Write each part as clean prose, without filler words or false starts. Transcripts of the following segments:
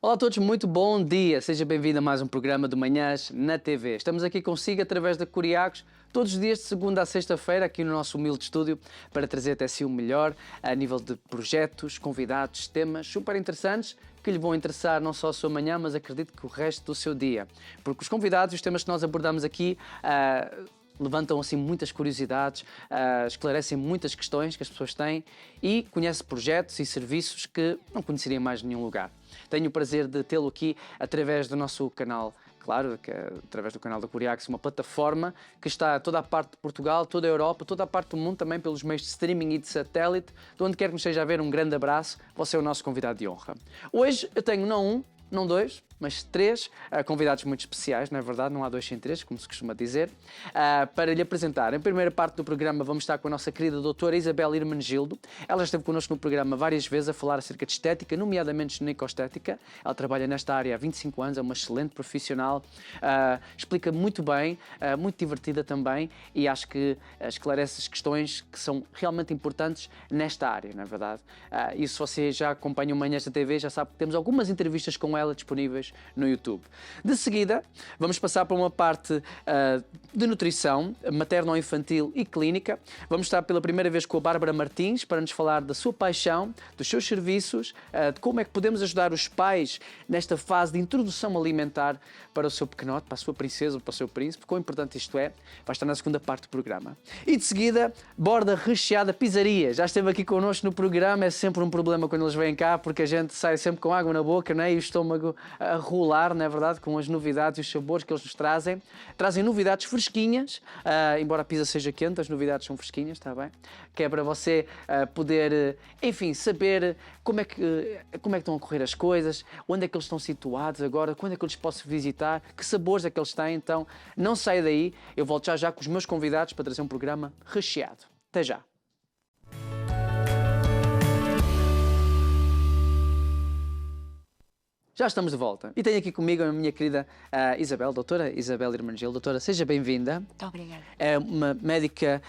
Olá a todos, muito bom dia. Seja bem-vindo a mais um programa de Manhãs na TV. Estamos aqui consigo através da Curiacos, todos os dias de segunda a sexta-feira, aqui no nosso humilde estúdio, para trazer até si o melhor a nível de projetos, convidados, temas super interessantes que lhe vão interessar não só a sua manhã, mas acredito que o resto do seu dia. Porque os convidados e os temas que nós abordamos aqui levantam assim muitas curiosidades, esclarecem muitas questões que as pessoas têm e conhecem projetos e serviços que não conheceriam mais em nenhum lugar. Tenho o prazer de tê-lo aqui através do nosso canal, claro, que é através do canal da Curiacos, uma plataforma que está a toda a parte de Portugal, toda a Europa, toda a parte do mundo, também pelos meios de streaming e de satélite. De onde quer que nos esteja a ver, um grande abraço. Você é o nosso convidado de honra. Hoje eu tenho não um, não dois, mas três convidados muito especiais, não é verdade? Não há dois sem três, como se costuma dizer, para lhe apresentar. Em primeira parte do programa vamos estar com a nossa querida doutora Isabel Hermenegildo. Ela esteve connosco no programa várias vezes a falar acerca de estética, nomeadamente ginecoestética. Ela trabalha nesta área há 25 anos, é uma excelente profissional, explica muito bem, muito divertida também e acho que esclarece as questões que são realmente importantes nesta área, não é verdade? E se você já acompanha o Manhãs da TV, já sabe que temos algumas entrevistas com ela disponíveis no YouTube. De seguida, vamos passar para uma parte de nutrição, materno-infantil e clínica. Vamos estar pela primeira vez com a Bárbara Martins para nos falar da sua paixão, dos seus serviços, de como é que podemos ajudar os pais nesta fase de introdução alimentar para o seu pequenote, para a sua princesa ou para o seu príncipe. Quão importante isto é, vai estar na segunda parte do programa. E de seguida, borda recheada pizzaria. Já esteve aqui connosco no programa, é sempre um problema quando eles vêm cá, porque a gente sai sempre com água na boca, não é? E o estômago a rolar, não é verdade, com as novidades e os sabores que eles nos trazem. Trazem novidades fresquinhas, embora a pizza seja quente, as novidades são fresquinhas, está bem? Que é para você poder, enfim, saber como é que estão a correr as coisas, onde é que eles estão situados agora, quando é que eu lhes posso visitar, que sabores é que eles têm. Então, não saia daí, eu volto já com os meus convidados para trazer um programa recheado. Até já! Já estamos de volta. E tenho aqui comigo a minha querida Isabel, doutora Isabel Hermenegildo. Doutora, seja bem-vinda. Muito obrigada. É uma médica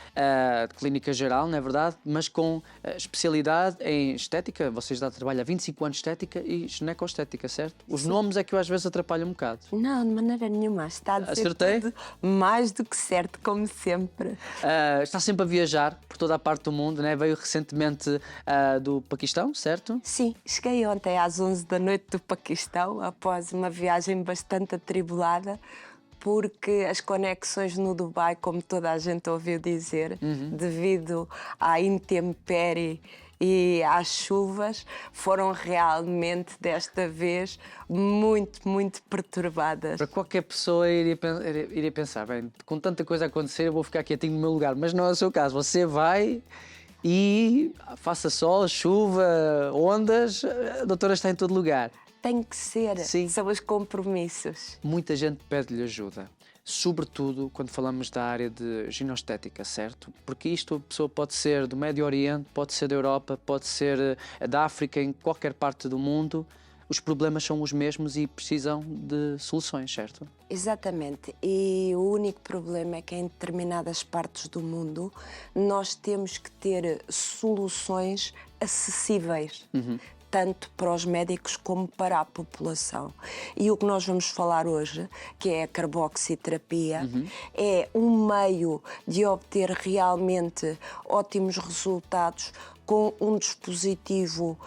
de clínica geral, não é verdade? Mas com especialidade em estética. Você já trabalha há 25 anos de estética e ginecoestética, certo? Os Sim. nomes é que eu às vezes atrapalho um bocado. Não, de maneira nenhuma. Está a dizer Acertei? tudo mais do que certo, como sempre. Está sempre a viajar por toda a parte do mundo, né? Veio recentemente do Paquistão, certo? Sim, cheguei ontem às 11 da noite do Paquistão, após uma viagem bastante atribulada, porque as conexões no Dubai, como toda a gente ouviu dizer, devido à intempérie e às chuvas, foram realmente, desta vez, muito perturbadas. Para qualquer pessoa iria pensar, bem, com tanta coisa a acontecer, eu vou ficar quietinho no meu lugar. Mas não é o seu caso. Você vai e faça sol, chuva, ondas, a doutora está em todo lugar. Tem que ser. Sim. São os compromissos. Muita gente pede-lhe ajuda, sobretudo quando falamos da área de ginecoestética, certo? Porque isto a pessoa pode ser do Médio Oriente, pode ser da Europa, pode ser da África, em qualquer parte do mundo. Os problemas são os mesmos e precisam de soluções, certo? Exatamente. E o único problema é que em determinadas partes do mundo nós temos que ter soluções acessíveis. Tanto para os médicos como para a população. E o que nós vamos falar hoje, que é a carboxiterapia, é um meio de obter realmente ótimos resultados com um dispositivo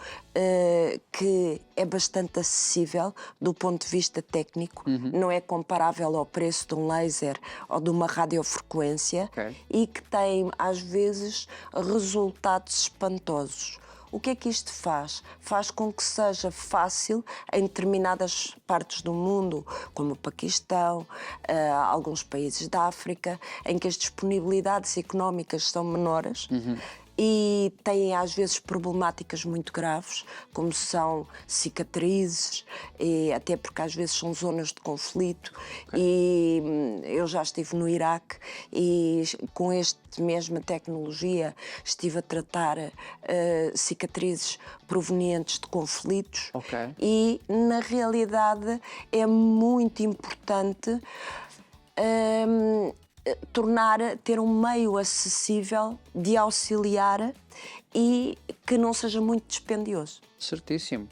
que é bastante acessível do ponto de vista técnico, não é comparável ao preço de um laser ou de uma radiofrequência, e que tem, às vezes, resultados espantosos. O que é que isto faz? Faz com que seja fácil em determinadas partes do mundo, como o Paquistão, alguns países da África, em que as disponibilidades económicas são menores, e têm às vezes problemáticas muito graves, como são cicatrizes, e até porque às vezes são zonas de conflito. E eu já estive no Iraque e com esta mesma tecnologia estive a tratar cicatrizes provenientes de conflitos. E na realidade é muito importante ter um meio acessível de auxiliar e que não seja muito dispendioso. Certíssimo.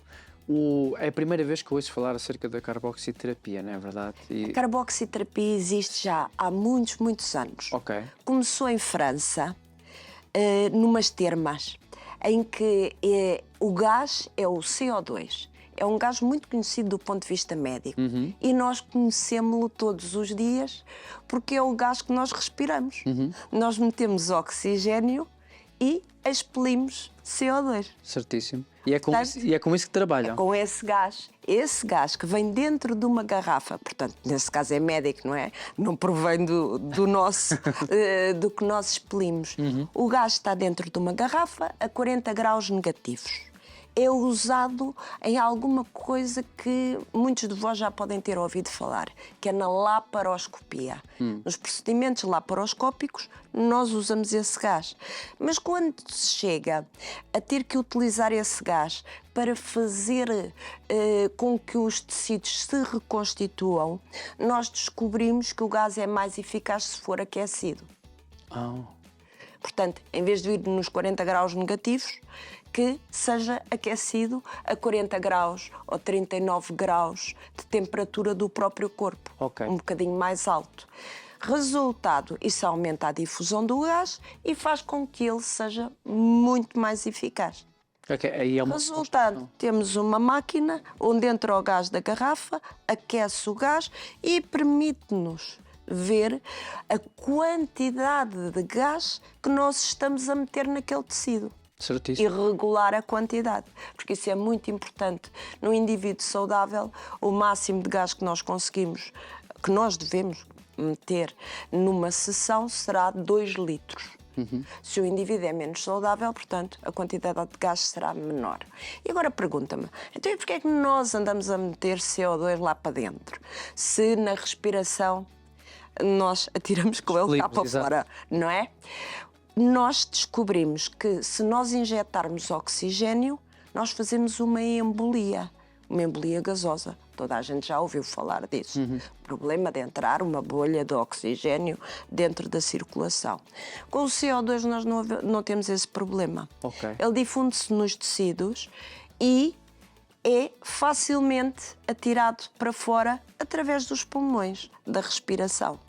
É a primeira vez que ouço falar acerca da carboxiterapia, não é verdade? A carboxiterapia existe já há muitos, muitos anos. Ok. Começou em França, numas termas, em que o gás é o CO2. É um gás muito conhecido do ponto de vista médico. E nós conhecemos-lo todos os dias porque é o gás que nós respiramos. Nós metemos oxigênio e expelimos CO2. Certíssimo. E é com isso que trabalham? Com esse gás que vem dentro de uma garrafa, portanto, nesse caso é médico, não é? Não provém do nosso, do que nós expelimos. O gás está dentro de uma garrafa a 40 graus negativos. É usado em alguma coisa que muitos de vós já podem ter ouvido falar, que é na laparoscopia. Nos procedimentos laparoscópicos, nós usamos esse gás. Mas quando se chega a ter que utilizar esse gás para fazer com que os tecidos se reconstituam, nós descobrimos que o gás é mais eficaz se for aquecido. Portanto, em vez de ir nos 40 graus negativos, que seja aquecido a 40 graus ou 39 graus de temperatura do próprio corpo, um bocadinho mais alto. Resultado, isso aumenta a difusão do gás e faz com que ele seja muito mais eficaz. Aí é uma Resultado, temos uma máquina onde entra o gás da garrafa, aquece o gás e permite-nos ver a quantidade de gás que nós estamos a meter naquele tecido. Certíssimo. E regular a quantidade, porque isso é muito importante. No indivíduo saudável, o máximo de gás que nós conseguimos, que nós devemos meter numa sessão será 2 litros. Se o indivíduo é menos saudável, portanto, a quantidade de gás será menor. E agora pergunta-me, então e porquê é que nós andamos a meter CO2 lá para dentro? Se na respiração nós atiramos com ele cá para fora, não é? Nós descobrimos que se nós injetarmos oxigênio, nós fazemos uma embolia gasosa. Toda a gente já ouviu falar disso. O problema de entrar uma bolha de oxigênio dentro da circulação. Com o CO2 nós não temos esse problema. Ele difunde-se nos tecidos e é facilmente atirado para fora através dos pulmões, da respiração.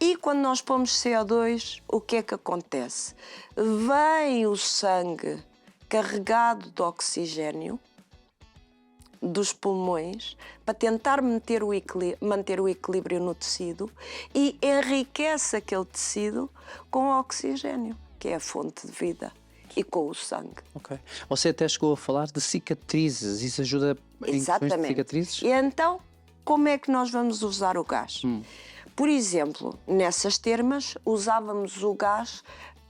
E quando nós pomos CO2, o que é que acontece? Vem o sangue carregado de oxigênio dos pulmões para tentar manter o equilíbrio no tecido e enriquece aquele tecido com oxigênio, que é a fonte de vida, e com o sangue. Você até chegou a falar de cicatrizes. Isso ajuda em questões de cicatrizes? E então, como é que nós vamos usar o gás? Por exemplo, nessas termas, usávamos o gás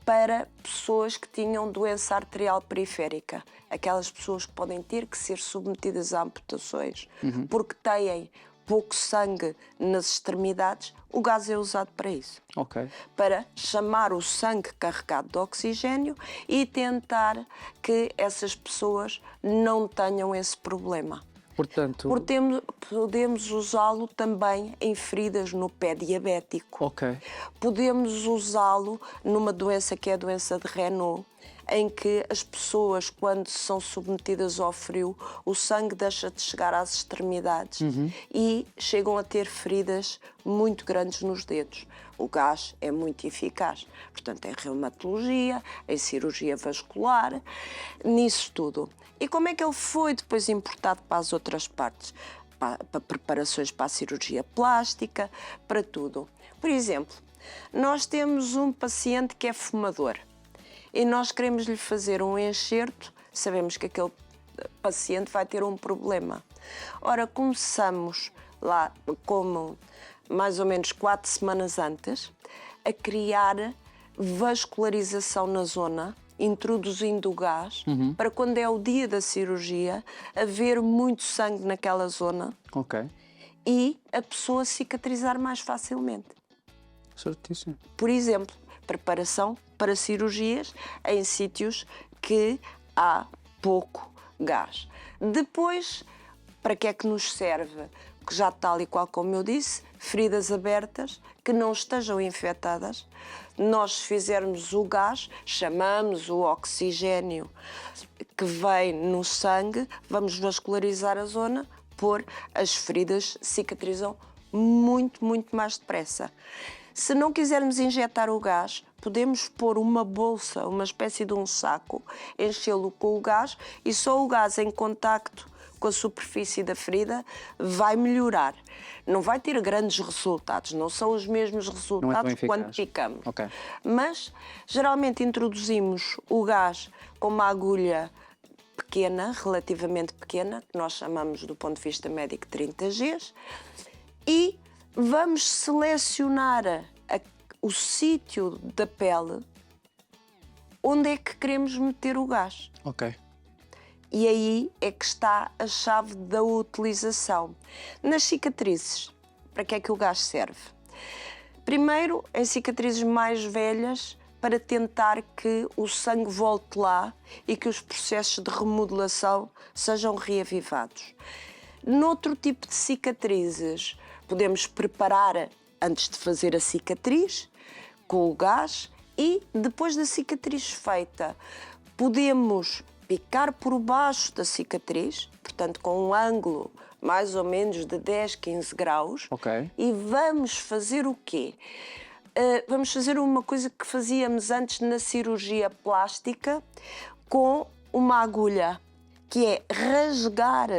para pessoas que tinham doença arterial periférica. Aquelas pessoas que podem ter que ser submetidas a amputações porque têm pouco sangue nas extremidades. O gás é usado para isso. Para chamar o sangue carregado de oxigênio e tentar que essas pessoas não tenham esse problema. Portanto, podemos usá-lo também em feridas no pé diabético. Podemos usá-lo numa doença que é a doença de Raynaud, em que as pessoas, quando são submetidas ao frio, o sangue deixa de chegar às extremidades e chegam a ter feridas muito grandes nos dedos. O gás é muito eficaz. Portanto, em reumatologia, em cirurgia vascular, nisso tudo. E como é que ele foi depois importado para as outras partes? Para preparações para a cirurgia plástica, para tudo. Por exemplo, nós temos um paciente que é fumador e nós queremos lhe fazer um enxerto, sabemos que aquele paciente vai ter um problema. Ora, começamos lá, como mais ou menos 4 semanas antes, a criar vascularização na zona, introduzindo o gás, para quando é o dia da cirurgia, haver muito sangue naquela zona e a pessoa cicatrizar mais facilmente. Certíssimo. Por exemplo, preparação para cirurgias em sítios que há pouco gás. Depois, para que é que nos serve? Que já tal e qual como eu disse, feridas abertas que não estejam infectadas. Nós, se fizermos o gás, chamamos o oxigênio que vem no sangue, vamos vascularizar a zona, as feridas cicatrizam muito, muito mais depressa. Se não quisermos injetar o gás, podemos pôr uma bolsa, uma espécie de um saco, enchê-lo com o gás e só o gás em contacto com a superfície da ferida vai melhorar. Não vai ter grandes resultados, não são os mesmos resultados quando picamos. Okay. Mas, geralmente, introduzimos o gás com uma agulha pequena, relativamente pequena, que nós chamamos do ponto de vista médico 30 Gs, e vamos selecionar o sítio da pele onde é que queremos meter o gás. Ok. E aí é que está a chave da utilização. Nas cicatrizes, para que é que o gás serve? Primeiro, em cicatrizes mais velhas, para tentar que o sangue volte lá e que os processos de remodelação sejam reavivados. Noutro tipo de cicatrizes, podemos preparar antes de fazer a cicatriz, com o gás, e depois da cicatriz feita, podemos picar por baixo da cicatriz, portanto com um ângulo mais ou menos de 10, 15 graus. Okay. E vamos fazer o quê? Vamos fazer uma coisa que fazíamos antes na cirurgia plástica com uma agulha, que é rasgar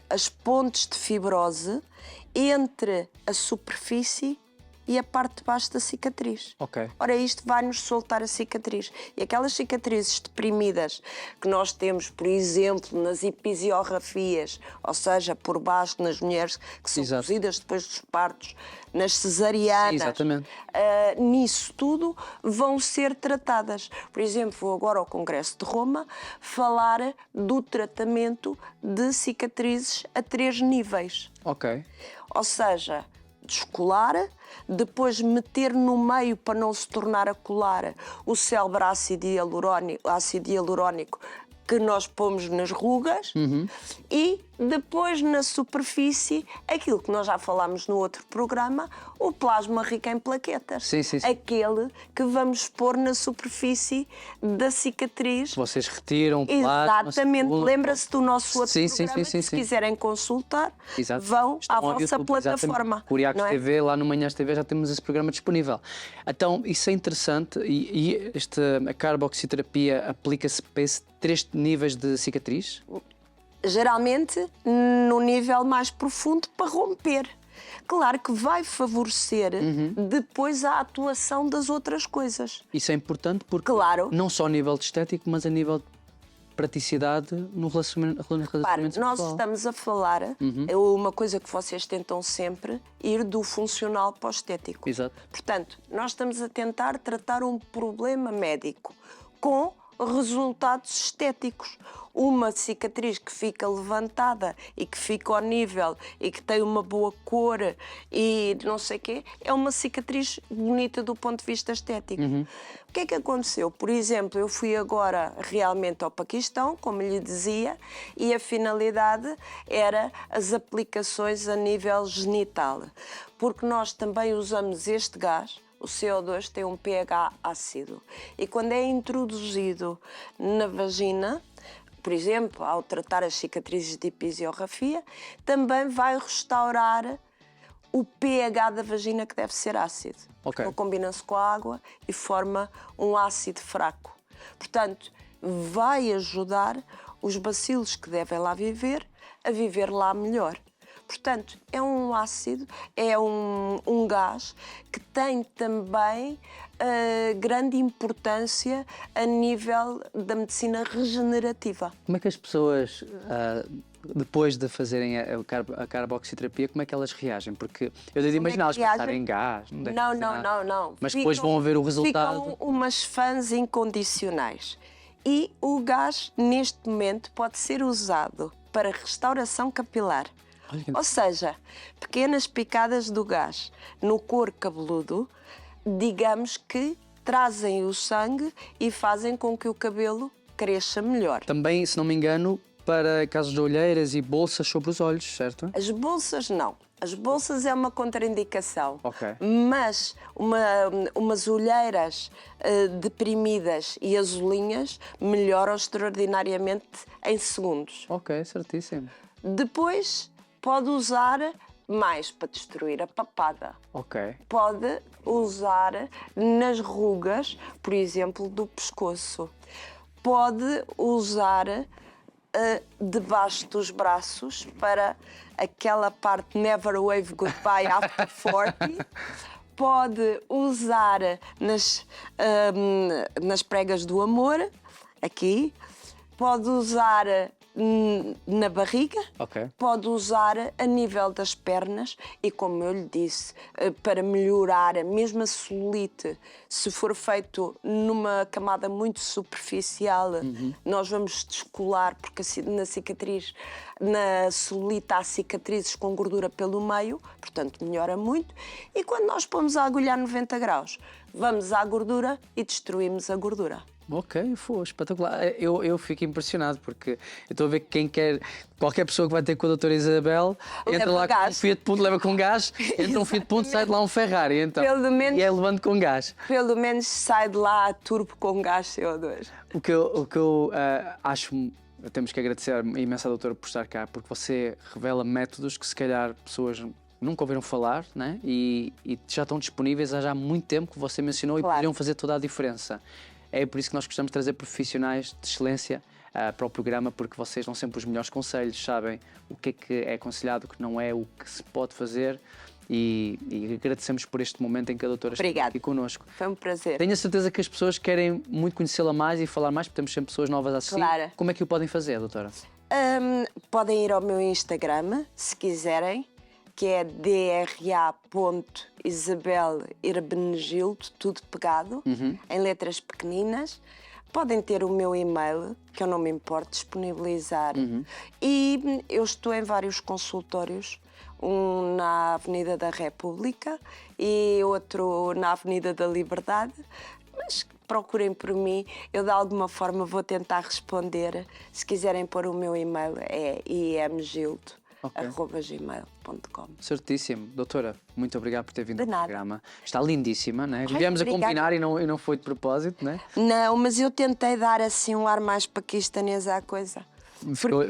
as pontes de fibrose entre a superfície e a parte de baixo da cicatriz. Okay. Ora, isto vai-nos soltar a cicatriz. E aquelas cicatrizes deprimidas que nós temos, por exemplo, nas episiografias, ou seja, por baixo nas mulheres que são cozidas depois dos partos, nas cesarianas, nisso tudo vão ser tratadas. Por exemplo, vou agora ao Congresso de Roma falar do tratamento de cicatrizes a 3 níveis. Ok. Ou seja, descolar, depois meter no meio para não se tornar a colar o célebre ácido hialurónico que nós pomos nas rugas e depois na superfície aquilo que nós já falámos no outro programa, o plasma rico em plaquetas. Sim. Aquele que vamos pôr na superfície da cicatriz. Vocês retiram o plasma. Exatamente. Lembra-se do nosso outro programa? Sim. Se quiserem consultar, Exato. vão Estão à vossa YouTube, plataforma. Curiacos TV, lá no Manhãs TV já temos esse programa disponível. Então, isso é interessante e a carboxiterapia aplica-se para esses 3 níveis de cicatriz? Geralmente no nível mais profundo para romper. Claro que vai favorecer depois a atuação das outras coisas. Isso é importante porque não só a nível de estético, mas a nível de praticidade no relacionamento Nós sexual. estamos a falar, é uma coisa que vocês tentam sempre, ir do funcional para o estético. Exato. Portanto, nós estamos a tentar tratar um problema médico com resultados estéticos. Uma cicatriz que fica levantada e que fica ao nível e que tem uma boa cor e não sei o quê, é uma cicatriz bonita do ponto de vista estético. O que é que aconteceu? Por exemplo, eu fui agora realmente ao Paquistão, como lhe dizia, e a finalidade era as aplicações a nível genital, porque nós também usamos este gás. O CO2 tem um pH ácido e quando é introduzido na vagina, por exemplo, ao tratar as cicatrizes de episiografia, também vai restaurar o pH da vagina, que deve ser ácido. Okay. Então combina-se com a água e forma um ácido fraco. Portanto, vai ajudar os bacilos que devem lá viver a viver lá melhor. Portanto, é um ácido, é um gás que tem também grande importância a nível da medicina regenerativa. Como é que as pessoas, depois de fazerem a carboxiterapia, como é que elas reagem? Porque eu devo imaginar elas passarem em gás. Não. Mas depois vão ver o resultado. Ficam umas fãs incondicionais. E o gás, neste momento, pode ser usado para restauração capilar. Ou seja, pequenas picadas do gás no couro cabeludo, digamos que trazem o sangue e fazem com que o cabelo cresça melhor. Também, se não me engano, para casos de olheiras e bolsas sobre os olhos, certo? As bolsas não. As bolsas é uma contraindicação. Ok. Mas umas olheiras deprimidas e azulinhas melhoram extraordinariamente em segundos. Ok, certíssimo. Depois pode usar mais para destruir a papada. Ok. Pode usar nas rugas, por exemplo, do pescoço. Pode usar debaixo dos braços para aquela parte never wave goodbye after 40. Pode usar nas pregas do amor, aqui. Pode usar na barriga, Ok. pode usar a nível das pernas e, como eu lhe disse, para melhorar mesmo a celulite, se for feito numa camada muito superficial, nós vamos descolar, porque na cicatriz, na celulite há cicatrizes com gordura pelo meio, portanto melhora muito. E quando nós pomos a agulhar 90 graus, vamos à gordura e destruímos a gordura. Ok, foi espetacular. Eu fico impressionado porque eu estou a ver que quem quer, qualquer pessoa que vai ter com a doutora Isabel, entra Leva lá com um gás. Fiat Punto, leva com gás, entra um Fiat Punto, sai de lá um Ferrari, então. Pelo menos- E é levando com gás. Pelo menos sai de lá a turbo com gás CO2. O que eu acho, temos que agradecer imenso à doutora por estar cá, porque você revela métodos que se calhar pessoas nunca ouviram falar, né? E já estão disponíveis há já muito tempo, que você mencionou, e Claro. poderiam fazer toda a diferença. É por isso que nós gostamos de trazer profissionais de excelência para o programa, porque vocês dão sempre os melhores conselhos, sabem o que é aconselhado, o que não é, o que se pode fazer, e agradecemos por este momento em que a doutora está Obrigada. aqui connosco. Foi um prazer. Tenho a certeza que as pessoas querem muito conhecê-la mais e falar mais, porque temos sempre pessoas novas a assistir. Claro. Como é que o podem fazer, doutora? Podem ir ao meu Instagram, se quiserem, que é dra.isabelherbenegildo, tudo pegado, em letras pequeninas. Podem ter o meu e-mail, que eu não me importo disponibilizar. E eu estou em vários consultórios, um na Avenida da República e outro na Avenida da Liberdade. Mas procurem por mim, eu de alguma forma vou tentar responder. Se quiserem pôr o meu e-mail, é imgildo@gmail.com. Certíssimo. Doutora, muito obrigado por ter vindo De ao nada. programa. Está lindíssima, né? Viemos a obrigada. combinar e não foi de propósito, né? Não, mas eu tentei dar assim um ar mais paquistanês à coisa.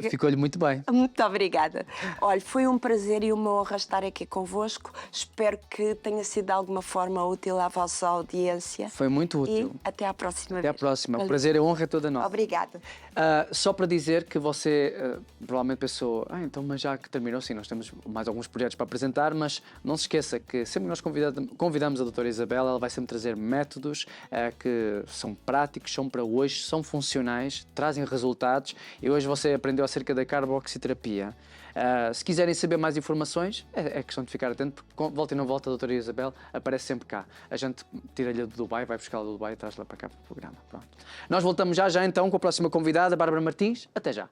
Ficou-lhe muito bem. Muito obrigada. Olha, foi um prazer e uma honra estar aqui convosco. Espero que tenha sido de alguma forma útil à vossa audiência. Foi muito útil. E até à próxima Até à vez. próxima. O Valeu. prazer e a honra é toda nossa. Obrigada. Só para dizer que você provavelmente pensou, então, mas já que terminou, sim, nós temos mais alguns projetos para apresentar, mas não se esqueça que sempre que nós convidamos a doutora Isabel, ela vai sempre trazer métodos que são práticos, são para hoje, são funcionais, trazem resultados, e hoje você aprendeu acerca da carboxiterapia. Se quiserem saber mais informações, é questão de ficar atento, porque volta e não volta a doutora Isabel aparece sempre cá. A gente tira-lhe do Dubai, vai buscá-la do Dubai e traz-la para cá para o programa. Pronto. Nós voltamos já então com a próxima convidada, Bárbara Martins. Até já.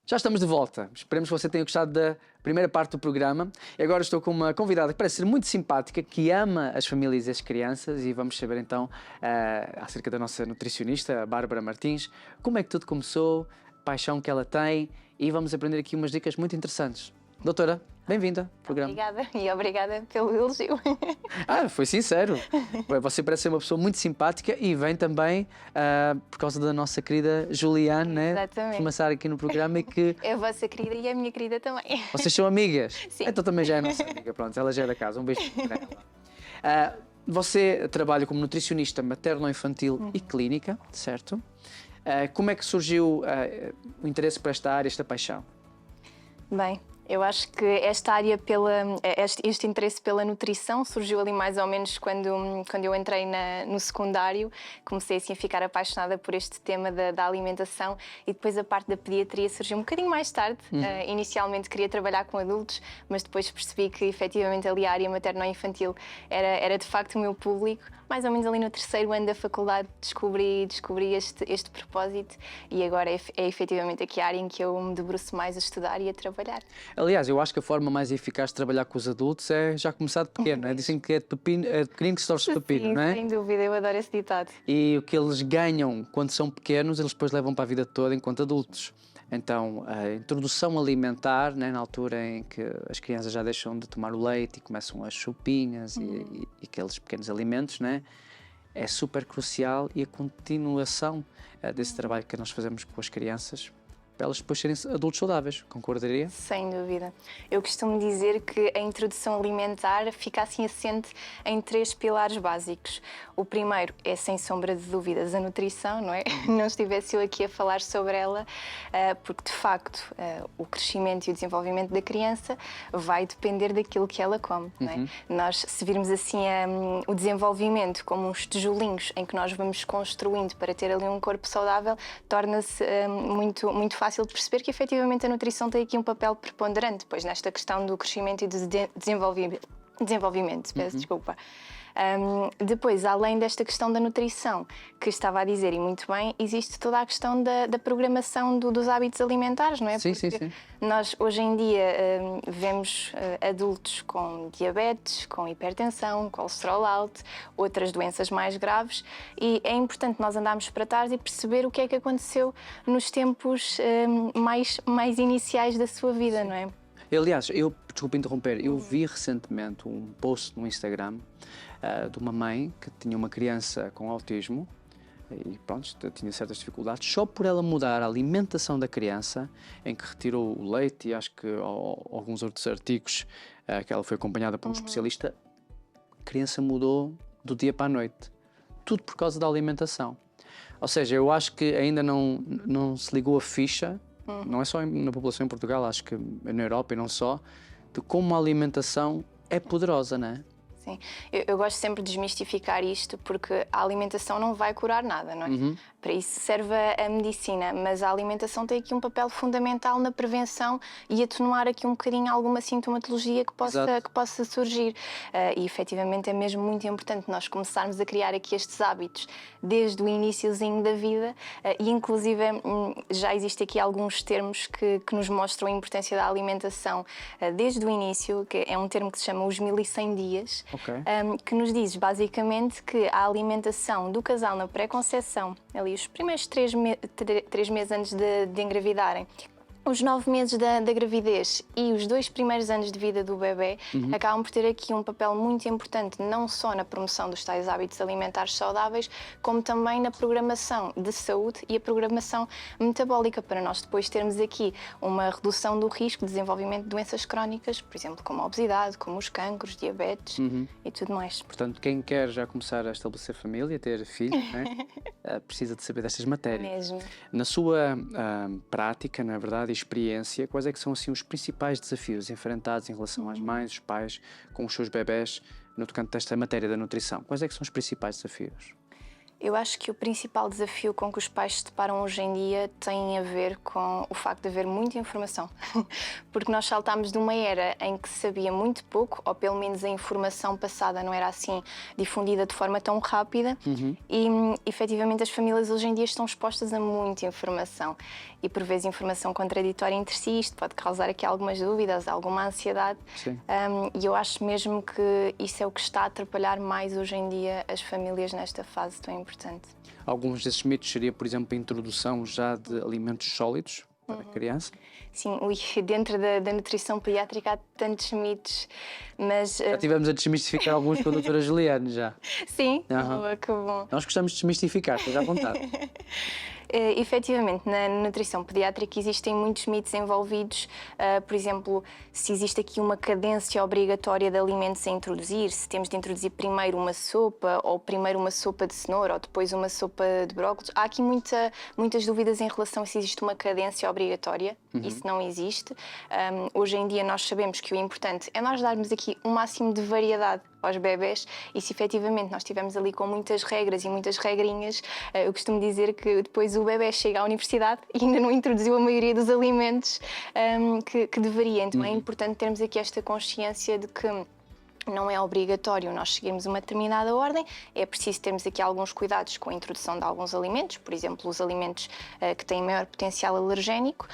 Já estamos de volta. Esperemos que você tenha gostado da primeira parte do programa. E agora estou com uma convidada que parece ser muito simpática, que ama as famílias e as crianças, e vamos saber então acerca da nossa nutricionista, a Bárbara Martins, como é que tudo começou, a paixão que ela tem, e vamos aprender aqui umas dicas muito interessantes. Doutora, bem-vinda ao programa. Obrigada e obrigada pelo elogio. Foi sincero. Você parece ser uma pessoa muito simpática e vem também por causa da nossa querida Juliane, né? Exatamente. Começar aqui no programa, e que É a vossa querida e a minha querida também. vocês são amigas. Sim. Então também já é nossa amiga. Pronto, ela já é da casa. Um beijo para ela. Você trabalha como nutricionista materno-infantil e clínica, certo? Como é que surgiu o interesse por esta área, esta paixão? Bem, eu acho que esta área, este interesse pela nutrição surgiu ali mais ou menos quando eu entrei no secundário. Comecei assim a ficar apaixonada por este tema da alimentação, e depois a parte da pediatria surgiu um bocadinho mais tarde. Inicialmente queria trabalhar com adultos, mas depois percebi que efetivamente ali a área materno-infantil era de facto o meu público. Mais ou menos ali no terceiro ano da faculdade descobri este propósito, e agora é efetivamente aqui a área em que eu me debruço mais a estudar e a trabalhar. Aliás, eu acho que a forma mais eficaz de trabalhar com os adultos é já começar de pequeno, não é? Dizem que é de pequenino que se torce pepino, Sim, não é? sem dúvida, eu adoro esse ditado. E o que eles ganham quando são pequenos, eles depois levam para a vida toda enquanto adultos. Então, a introdução alimentar, né, na altura em que as crianças já deixam de tomar o leite e começam as chupinhas e aqueles pequenos alimentos, né, é super crucial, e a continuação desse trabalho que nós fazemos com as crianças, para elas depois serem adultos saudáveis, concordaria? Sem dúvida. Eu costumo dizer que a introdução alimentar fica assim assente em 3 pilares básicos. O primeiro é, sem sombra de dúvidas, a nutrição, não é? Não estivesse eu aqui a falar sobre ela, porque de facto o crescimento e o desenvolvimento da criança vai depender daquilo que ela come, não é? Nós, se virmos assim o desenvolvimento como uns tijolinhos em que nós vamos construindo para ter ali um corpo saudável, torna-se muito fácil de perceber que efetivamente a nutrição tem aqui um papel preponderante, pois nesta questão do crescimento e do desenvolvimento, peço desculpa. Depois, além desta questão da nutrição, que estava a dizer, e muito bem, existe toda a questão da programação dos hábitos alimentares, não é? Sim, Porque sim, sim. nós, hoje em dia, vemos adultos com diabetes, com hipertensão, colesterol alto, outras doenças mais graves, e é importante nós andarmos para trás e perceber o que é que aconteceu nos tempos mais iniciais da sua vida, não é? Aliás, desculpe interromper, eu vi recentemente um post no Instagram de uma mãe que tinha uma criança com autismo e pronto, tinha certas dificuldades, só por ela mudar a alimentação da criança, em que retirou o leite e acho que alguns outros artigos que ela foi acompanhada por um especialista, a criança mudou do dia para a noite. Tudo por causa da alimentação. Ou seja, eu acho que ainda não se ligou a ficha, não é só na população em Portugal, acho que na Europa e não só, de como a alimentação é poderosa, não é? Sim, eu gosto sempre de desmistificar isto, porque a alimentação não vai curar nada, não é? Para isso serve a medicina, mas a alimentação tem aqui um papel fundamental na prevenção e atenuar aqui um bocadinho alguma sintomatologia que possa surgir. E efetivamente é mesmo muito importante nós começarmos a criar aqui estes hábitos desde o iniciozinho da vida, e inclusive já existe aqui alguns termos que nos mostram a importância da alimentação desde o início, que é um termo que se chama os 1100 dias. Okay. Que nos diz basicamente que a alimentação do casal na pré-conceição, ali os primeiros 3 meses antes de engravidarem, os 9 meses da gravidez e os 2 primeiros anos de vida do bebê acabam por ter aqui um papel muito importante, não só na promoção dos tais hábitos alimentares saudáveis, como também na programação de saúde e a programação metabólica, para nós depois termos aqui uma redução do risco de desenvolvimento de doenças crónicas, por exemplo, como a obesidade, como os cancros, diabetes e tudo mais. Portanto, quem quer já começar a estabelecer família, ter filhos, né, precisa de saber destas matérias. Mesmo. Na sua prática, na verdade, experiência, quais é que são assim os principais desafios enfrentados em relação às mães, os pais, com os seus bebés no tocante desta matéria da nutrição? Quais é que são os principais desafios? Eu acho que o principal desafio com que os pais se deparam hoje em dia tem a ver com o facto de haver muita informação. Porque nós saltámos de uma era em que se sabia muito pouco, ou pelo menos a informação passada não era assim difundida de forma tão rápida, e efetivamente as famílias hoje em dia estão expostas a muita informação. E por vezes informação contraditória entre si, isto pode causar aqui algumas dúvidas, alguma ansiedade. E eu acho mesmo que isso é o que está a atrapalhar mais hoje em dia as famílias nesta fase tão importante. Alguns desses mitos seria, por exemplo, a introdução já de alimentos sólidos para a criança? Sim, dentro da nutrição pediátrica há tantos mitos, mas... Já tivemos a desmistificar alguns com a doutora Juliane, já. Sim? Que bom. Nós gostamos de desmistificar, esteja à vontade. Efetivamente, na nutrição pediátrica existem muitos mitos envolvidos, por exemplo, se existe aqui uma cadência obrigatória de alimentos a introduzir, se temos de introduzir primeiro uma sopa, ou primeiro uma sopa de cenoura, ou depois uma sopa de brócolis. Há aqui muitas dúvidas em relação a se existe uma cadência obrigatória, isso não existe. Hoje em dia nós sabemos que o importante é nós darmos aqui um máximo de variedade aos bebés, e se efetivamente nós estivermos ali com muitas regras e muitas regrinhas, eu costumo dizer que depois o bebé chega à universidade e ainda não introduziu a maioria dos alimentos que deveria. Então é importante termos aqui esta consciência de que não é obrigatório nós seguirmos uma determinada ordem, é preciso termos aqui alguns cuidados com a introdução de alguns alimentos, por exemplo, os alimentos que têm maior potencial alergénico,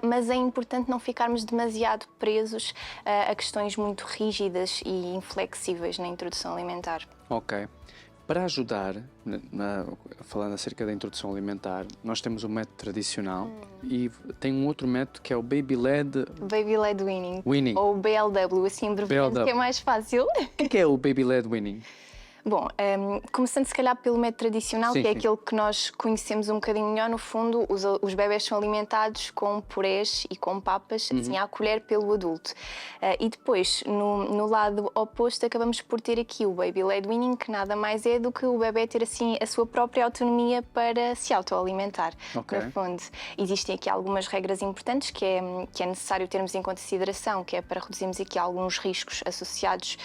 mas é importante não ficarmos demasiado presos a questões muito rígidas e inflexíveis na introdução alimentar. Ok. Para ajudar, falando acerca da introdução alimentar, nós temos o método tradicional e tem um outro método que é o Baby-led Baby-led weaning, Weaning. ou BLW, assim abreviando, que é mais fácil. O que é o Baby-led Weaning? Bom, começando se calhar pelo método tradicional, Sim, que é sim. aquele que nós conhecemos um bocadinho melhor, no fundo, os bebés são alimentados com purés e com papas, assim, à colher pelo adulto. E depois, no lado oposto, acabamos por ter aqui o baby-led weaning, que nada mais é do que o bebé ter, assim, a sua própria autonomia para se autoalimentar. Ok. No fundo, existem aqui algumas regras importantes que é necessário termos em consideração, que é para reduzirmos aqui alguns riscos associados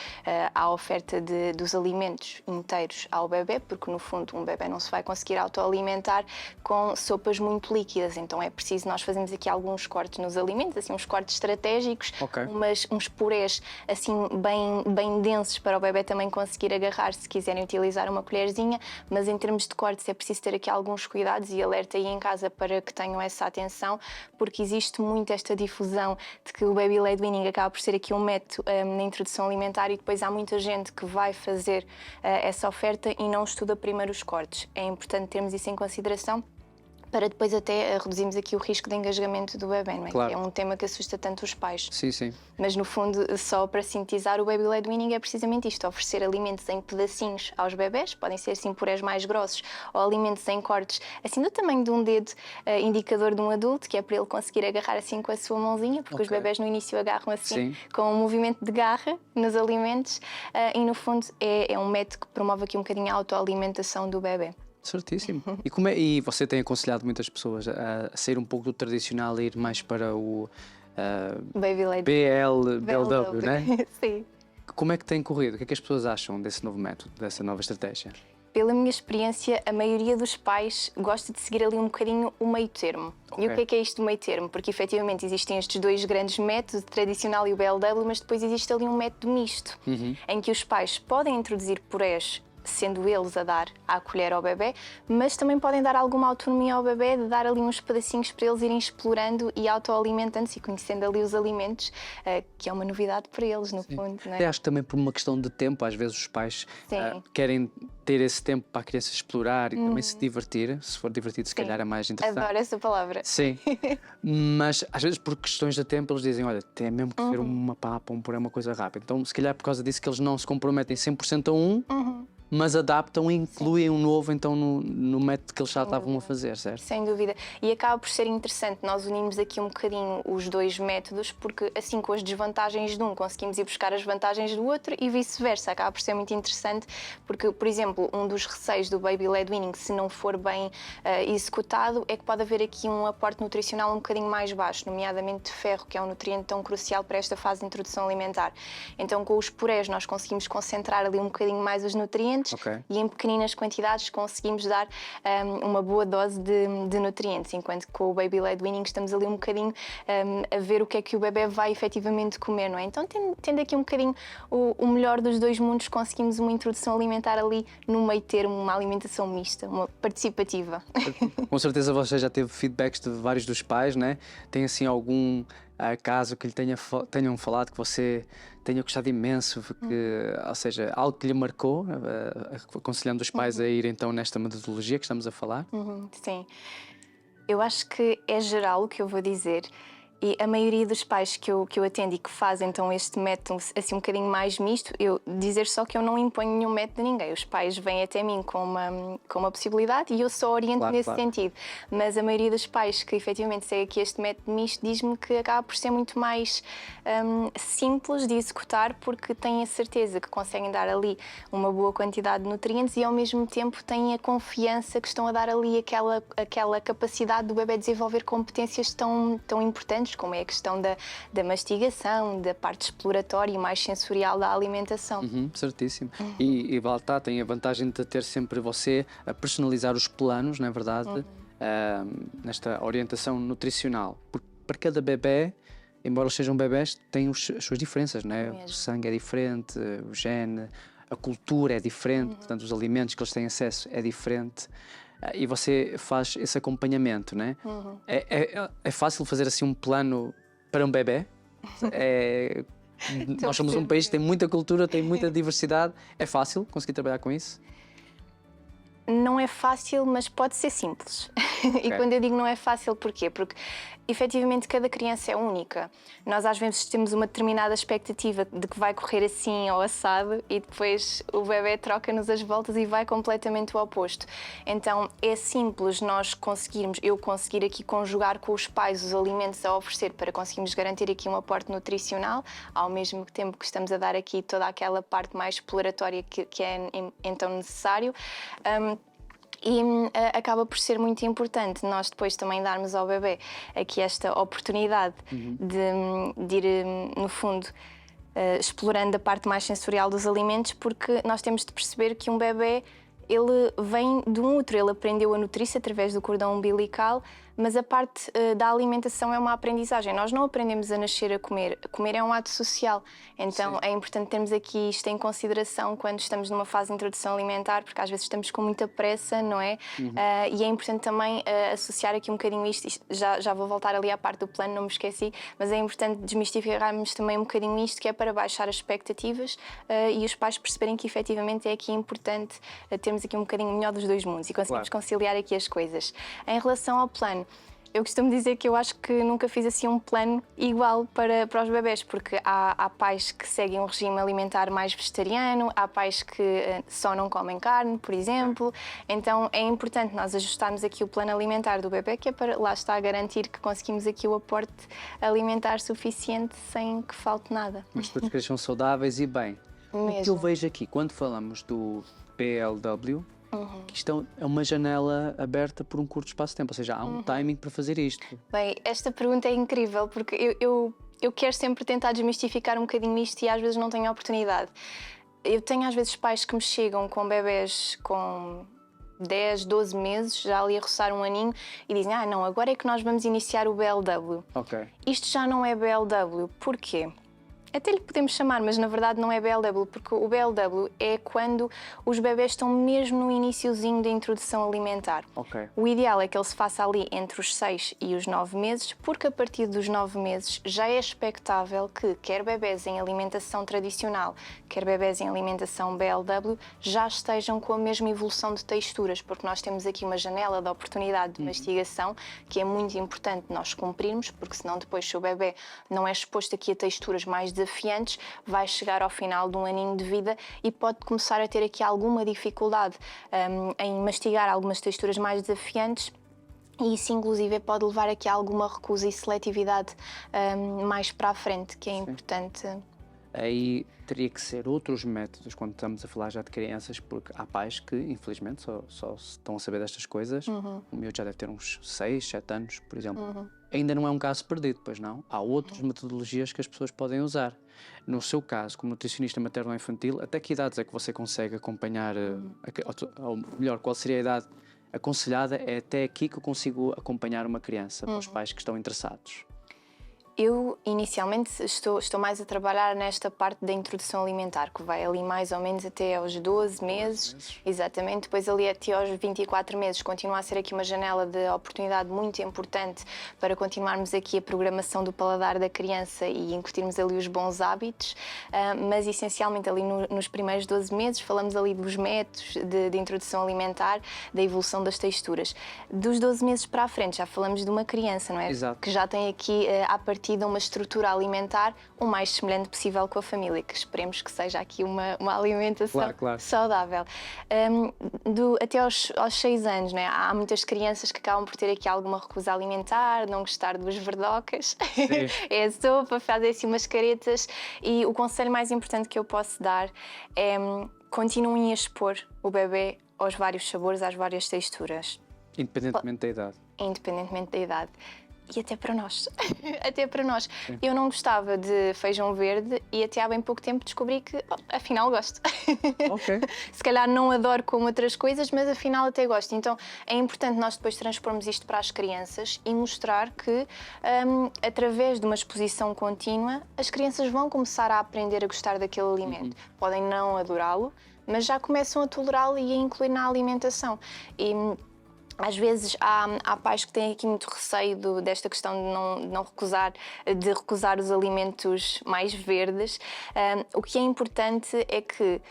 à oferta dos alimentos inteiros ao bebê, porque no fundo um bebê não se vai conseguir autoalimentar com sopas muito líquidas, então é preciso nós fazermos aqui alguns cortes nos alimentos, assim uns cortes estratégicos, Ok. uns purés assim bem densos para o bebê também conseguir agarrar se quiserem utilizar uma colherzinha, mas em termos de cortes é preciso ter aqui alguns cuidados e alerta aí em casa para que tenham essa atenção, porque existe muito esta difusão de que o baby-led weaning acaba por ser aqui um método na introdução alimentar e depois há muita gente que vai fazer essa oferta e não estuda primeiro os cortes. É importante termos isso em consideração para depois até reduzirmos aqui o risco de engasgamento do bebê, não é? Claro. Que é um tema que assusta tanto os pais. Sim, sim. Mas no fundo, só para sintetizar, o baby-led weaning é precisamente isto, oferecer alimentos em pedacinhos aos bebés, podem ser assim purés mais grossos, ou alimentos em cortes, assim do tamanho de um dedo indicador de um adulto, que é para ele conseguir agarrar assim com a sua mãozinha, porque os Ok. bebés no início agarram assim, Sim. com um movimento de garra nos alimentos, e no fundo é um método que promove aqui um bocadinho a autoalimentação do bebê. Certíssimo. E você tem aconselhado muitas pessoas a sair um pouco do tradicional e ir mais para o Baby-led BLW, né? Sim. Como é que tem corrido? O que é que as pessoas acham desse novo método, dessa nova estratégia? Pela minha experiência, a maioria dos pais gosta de seguir ali um bocadinho o meio termo. Ok. E o que é isto do meio termo? Porque efetivamente existem estes dois grandes métodos, o tradicional e o BLW, mas depois existe ali um método misto, em que os pais podem introduzir purés, sendo eles a dar à colher ao bebê, mas também podem dar alguma autonomia ao bebê, de dar ali uns pedacinhos para eles irem explorando e autoalimentando-se e conhecendo ali os alimentos, que é uma novidade para eles, no fundo, não Eu é? acho que também por uma questão de tempo, às vezes os pais Sim. querem ter esse tempo para a criança explorar e também se divertir. Se for divertido, se calhar é mais interessante. Adoro essa palavra. Sim, mas às vezes por questões de tempo eles dizem, olha, tem mesmo que ser uma papa, um puré, uma coisa rápida. Então se calhar por causa disso que eles não se comprometem 100% a um, mas adaptam e incluem um novo então no método que eles já estavam a fazer, certo? Sem dúvida. E acaba por ser interessante nós unirmos aqui um bocadinho os dois métodos, porque assim com as desvantagens de um conseguimos ir buscar as vantagens do outro e vice-versa. Acaba por ser muito interessante porque, por exemplo, um dos receios do baby-led weaning, se não for bem executado, é que pode haver aqui um aporte nutricional um bocadinho mais baixo, nomeadamente de ferro, que é um nutriente tão crucial para esta fase de introdução alimentar. Então com os purés nós conseguimos concentrar ali um bocadinho mais os nutrientes. Ok. E em pequeninas quantidades conseguimos dar uma boa dose de nutrientes, enquanto que com o baby-led weaning estamos ali um bocadinho a ver o que é que o bebê vai efetivamente comer, não é? Então, tendo aqui um bocadinho o melhor dos dois mundos, conseguimos uma introdução alimentar ali no meio termo, uma alimentação mista, uma participativa. Com certeza você já teve feedbacks de vários dos pais, né? Tem assim algum caso que lhe tenham falado que você tenha gostado imenso, ou seja, algo que lhe marcou, aconselhando os pais a ir então nesta metodologia que estamos a falar? Sim. Eu acho que é geral o que eu vou dizer. E a maioria dos pais que eu atendo e que fazem então este método assim um bocadinho mais misto, eu dizer só que eu não imponho nenhum método a ninguém. Os pais vêm até mim com uma possibilidade e eu só oriento nesse sentido. Mas a maioria dos pais que efetivamente segue aqui este método misto diz-me que acaba por ser muito mais simples de executar, porque têm a certeza que conseguem dar ali uma boa quantidade de nutrientes e ao mesmo tempo têm a confiança que estão a dar ali aquela capacidade do bebê desenvolver competências tão importantes, como é a questão da mastigação, da parte exploratória e mais sensorial da alimentação. Certíssimo. E lá está, tem a vantagem de ter sempre você a personalizar os planos, não é verdade? Nesta orientação nutricional. Porque para cada bebê embora eles sejam bebés, têm as suas diferenças, não é? Mesmo. O sangue é diferente, o gene, a cultura é diferente, portanto, os alimentos que eles têm acesso é diferente. E você faz esse acompanhamento, não é? É fácil fazer assim um plano para um bebé? Nós somos um país que tem muita cultura, tem muita diversidade. É fácil conseguir trabalhar com isso? Não é fácil, mas pode ser simples. E quando eu digo não é fácil, porquê? Porque efetivamente cada criança é única. Nós às vezes temos uma determinada expectativa de que vai correr assim ou assado e depois o bebê troca-nos as voltas e vai completamente o oposto. Então é simples eu conseguir aqui conjugar com os pais os alimentos a oferecer para conseguirmos garantir aqui um aporte nutricional, ao mesmo tempo que estamos a dar aqui toda aquela parte mais exploratória que é então necessário. Acaba por ser muito importante nós depois também darmos ao bebê aqui esta oportunidade de ir, no fundo, explorando a parte mais sensorial dos alimentos, porque nós temos de perceber que um bebê ele vem de um útero, ele aprendeu a nutrir-se através do cordão umbilical, mas a parte da alimentação é uma aprendizagem. Nós não aprendemos a nascer a comer. Comer é um ato social. Então é importante termos aqui isto em consideração quando estamos numa fase de introdução alimentar, porque às vezes estamos com muita pressa, não é? E é importante também associar aqui um bocadinho isto. Já vou voltar ali à parte do plano, não me esqueci, mas é importante desmistificarmos também um bocadinho isto, que é para baixar as expectativas e os pais perceberem que efetivamente é aqui importante termos aqui um bocadinho melhor dos dois mundos e conseguirmos conciliar aqui as coisas. Em relação ao plano, eu costumo dizer que eu acho que nunca fiz assim um plano igual para os bebés, porque há pais que seguem um regime alimentar mais vegetariano, há pais que só não comem carne, por exemplo. Então é importante nós ajustarmos aqui o plano alimentar do bebé, que é para, lá está, garantir que conseguimos aqui o aporte alimentar suficiente sem que falte nada. Mas todos que são saudáveis e bem. O que eu vejo aqui, quando falamos do BLW, que isto é uma janela aberta por um curto espaço de tempo, ou seja, há um timing para fazer isto. Bem, esta pergunta é incrível, porque eu quero sempre tentar desmistificar um bocadinho isto e às vezes não tenho a oportunidade. Eu tenho às vezes pais que me chegam com bebés com 10, 12 meses, já ali a roçar um aninho, e dizem, não, agora é que nós vamos iniciar o BLW. Isto já não é BLW, porquê? Até lhe podemos chamar, mas na verdade não é BLW, porque o BLW é quando os bebés estão mesmo no iniciozinho da introdução alimentar. O ideal é que ele se faça ali entre os 6 e os 9 meses, porque a partir dos 9 meses já é expectável que quer bebés em alimentação tradicional, quer bebés em alimentação BLW, já estejam com a mesma evolução de texturas, porque nós temos aqui uma janela de oportunidade de mastigação que é muito importante nós cumprirmos, porque senão depois se o bebé não é exposto aqui a texturas mais desafiantes, vai chegar ao final de um aninho de vida e pode começar a ter aqui alguma dificuldade em mastigar algumas texturas mais desafiantes. E isso, inclusive, pode levar aqui a alguma recusa e seletividade mais para a frente, que é importante. Aí teria que ser outros métodos quando estamos a falar já de crianças, porque há pais que, infelizmente, só estão a saber destas coisas. O meu já deve ter uns 6, 7 anos, por exemplo. Ainda não é um caso perdido, pois não? Há outras metodologias que as pessoas podem usar. No seu caso, como nutricionista materno-infantil, até que idades é que você consegue acompanhar, ou melhor, qual seria a idade aconselhada? É até aqui que eu consigo acompanhar uma criança, para os pais que estão interessados. Eu, inicialmente, estou mais a trabalhar nesta parte da introdução alimentar, que vai ali mais ou menos até aos 12 meses. Exatamente. Depois ali até aos 24 meses continua a ser aqui uma janela de oportunidade muito importante para continuarmos aqui a programação do paladar da criança e incutirmos ali os bons hábitos. Mas, essencialmente, ali nos primeiros 12 meses falamos ali dos métodos de introdução alimentar, da evolução das texturas. Dos 12 meses para a frente já falamos de uma criança, não é? Exato. Que já tem aqui, à partida, uma estrutura alimentar o mais semelhante possível com a família, que esperemos que seja aqui uma alimentação saudável. Até aos 6 anos, né? Há muitas crianças que acabam por ter aqui alguma recusa alimentar, não gostar dos verdocas, é a sopa, fazem assim umas caretas, e o conselho mais importante que eu posso dar é continuem a expor o bebê aos vários sabores, às várias texturas. Independentemente da idade. Independentemente da idade. e até para nós. Até para nós. Eu não gostava de feijão verde e até há bem pouco tempo descobri que, afinal, gosto. Ok. Se calhar não adoro como outras coisas, mas afinal até gosto. Então é importante nós depois transpormos isto para as crianças e mostrar que, através de uma exposição contínua, as crianças vão começar a aprender a gostar daquele alimento. Podem não adorá-lo, mas já começam a tolerá-lo e a incluir na alimentação. E às vezes há pais que têm aqui muito receio desta questão de recusar os alimentos mais verdes. O que é importante é que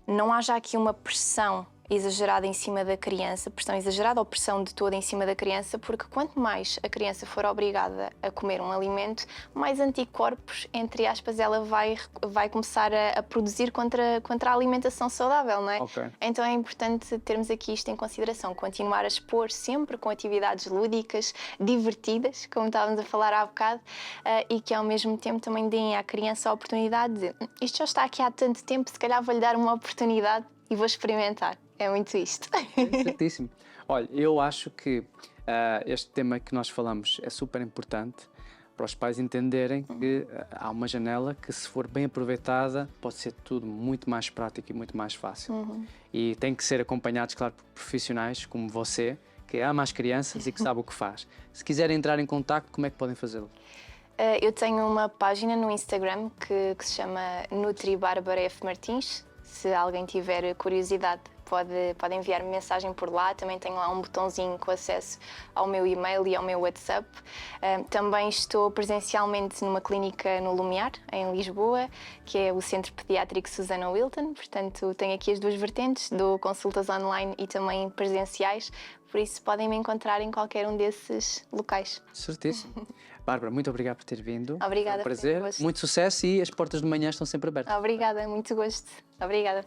não haja aqui uma pressão exagerada em cima da criança, pressão exagerada ou pressão de toda em cima da criança, porque quanto mais a criança for obrigada a comer um alimento, mais anticorpos, entre aspas, ela vai começar a produzir contra a alimentação saudável, não é? Ok. Então é importante termos aqui isto em consideração, continuar a expor sempre com atividades lúdicas, divertidas, como estávamos a falar há bocado, e que ao mesmo tempo também deem à criança a oportunidade de isto já está aqui há tanto tempo, se calhar vou-lhe dar uma oportunidade e vou experimentar. É muito isto. É certíssimo. Olha, eu acho que este tema que nós falamos é super importante para os pais entenderem que há uma janela que, se for bem aproveitada, pode ser tudo muito mais prático e muito mais fácil. E tem que ser acompanhados, claro, por profissionais como você, que ama as crianças e que sabe o que faz. Se quiserem entrar em contacto, como é que podem fazê-lo? Eu tenho uma página no Instagram que se chama Nutri Bárbara F. Martins. Se alguém tiver curiosidade, pode enviar-me mensagem por lá. Também tenho lá um botãozinho com acesso ao meu e-mail e ao meu WhatsApp. Também estou presencialmente numa clínica no Lumiar, em Lisboa, que é o Centro Pediátrico Susana Wilton. Portanto, tenho aqui as duas vertentes, dou consultas online e também presenciais. Por isso, podem me encontrar em qualquer um desses locais. Certíssimo. Bárbara, muito obrigado por ter vindo. Obrigada. É um prazer, muito sucesso e as portas de manhã estão sempre abertas. Obrigada, muito gosto. Obrigada.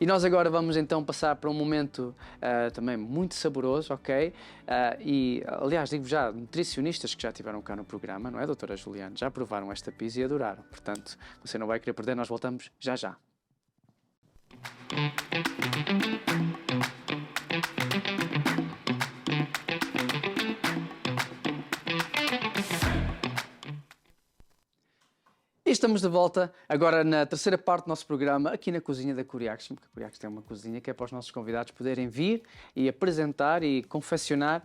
E nós agora vamos então passar para um momento também muito saboroso, ok? E, aliás, digo já, nutricionistas que já estiveram cá no programa, não é, doutora Juliana? Já provaram esta pizza e adoraram. Portanto, você não vai querer perder, nós voltamos já já. E estamos de volta agora na terceira parte do nosso programa, aqui na cozinha da Curiacos, porque a Curiacos tem uma cozinha que é para os nossos convidados poderem vir e apresentar e confeccionar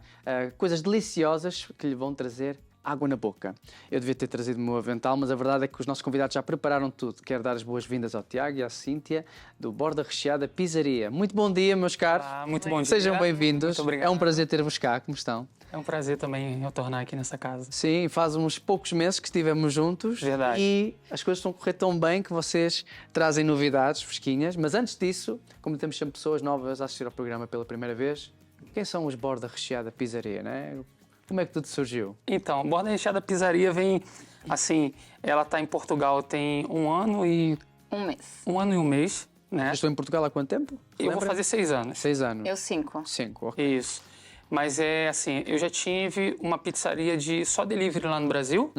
coisas deliciosas que lhe vão trazer água na boca. Eu devia ter trazido o meu avental, mas a verdade é que os nossos convidados já prepararam tudo. Quero dar as boas-vindas ao Tiago e à Cíntia, do Borda Recheada Pizzaria. Muito bom dia, meus caros. Muito bom dia. Sejam bem-vindos. Muito obrigado. É um prazer ter-vos cá. Como estão? É um prazer também retornar aqui nessa casa. Sim, faz uns poucos meses que estivemos juntos. Verdade. E as coisas estão a correr tão bem que vocês trazem novidades fresquinhas. Mas antes disso, como temos sempre pessoas novas a assistir ao programa pela primeira vez, quem são os Borda Recheada Pizzaria, né? Como é que tudo surgiu? Então, Borda Recheada Pizzaria vem, assim, ela está em Portugal tem 1 ano e... 1 mês. 1 ano e 1 mês, né? Eu estou em Portugal há quanto tempo? Eu vou fazer 6 anos. 6 anos. Eu 5. 5, ok. Isso. Mas é assim, eu já tive uma pizzaria de só delivery lá no Brasil,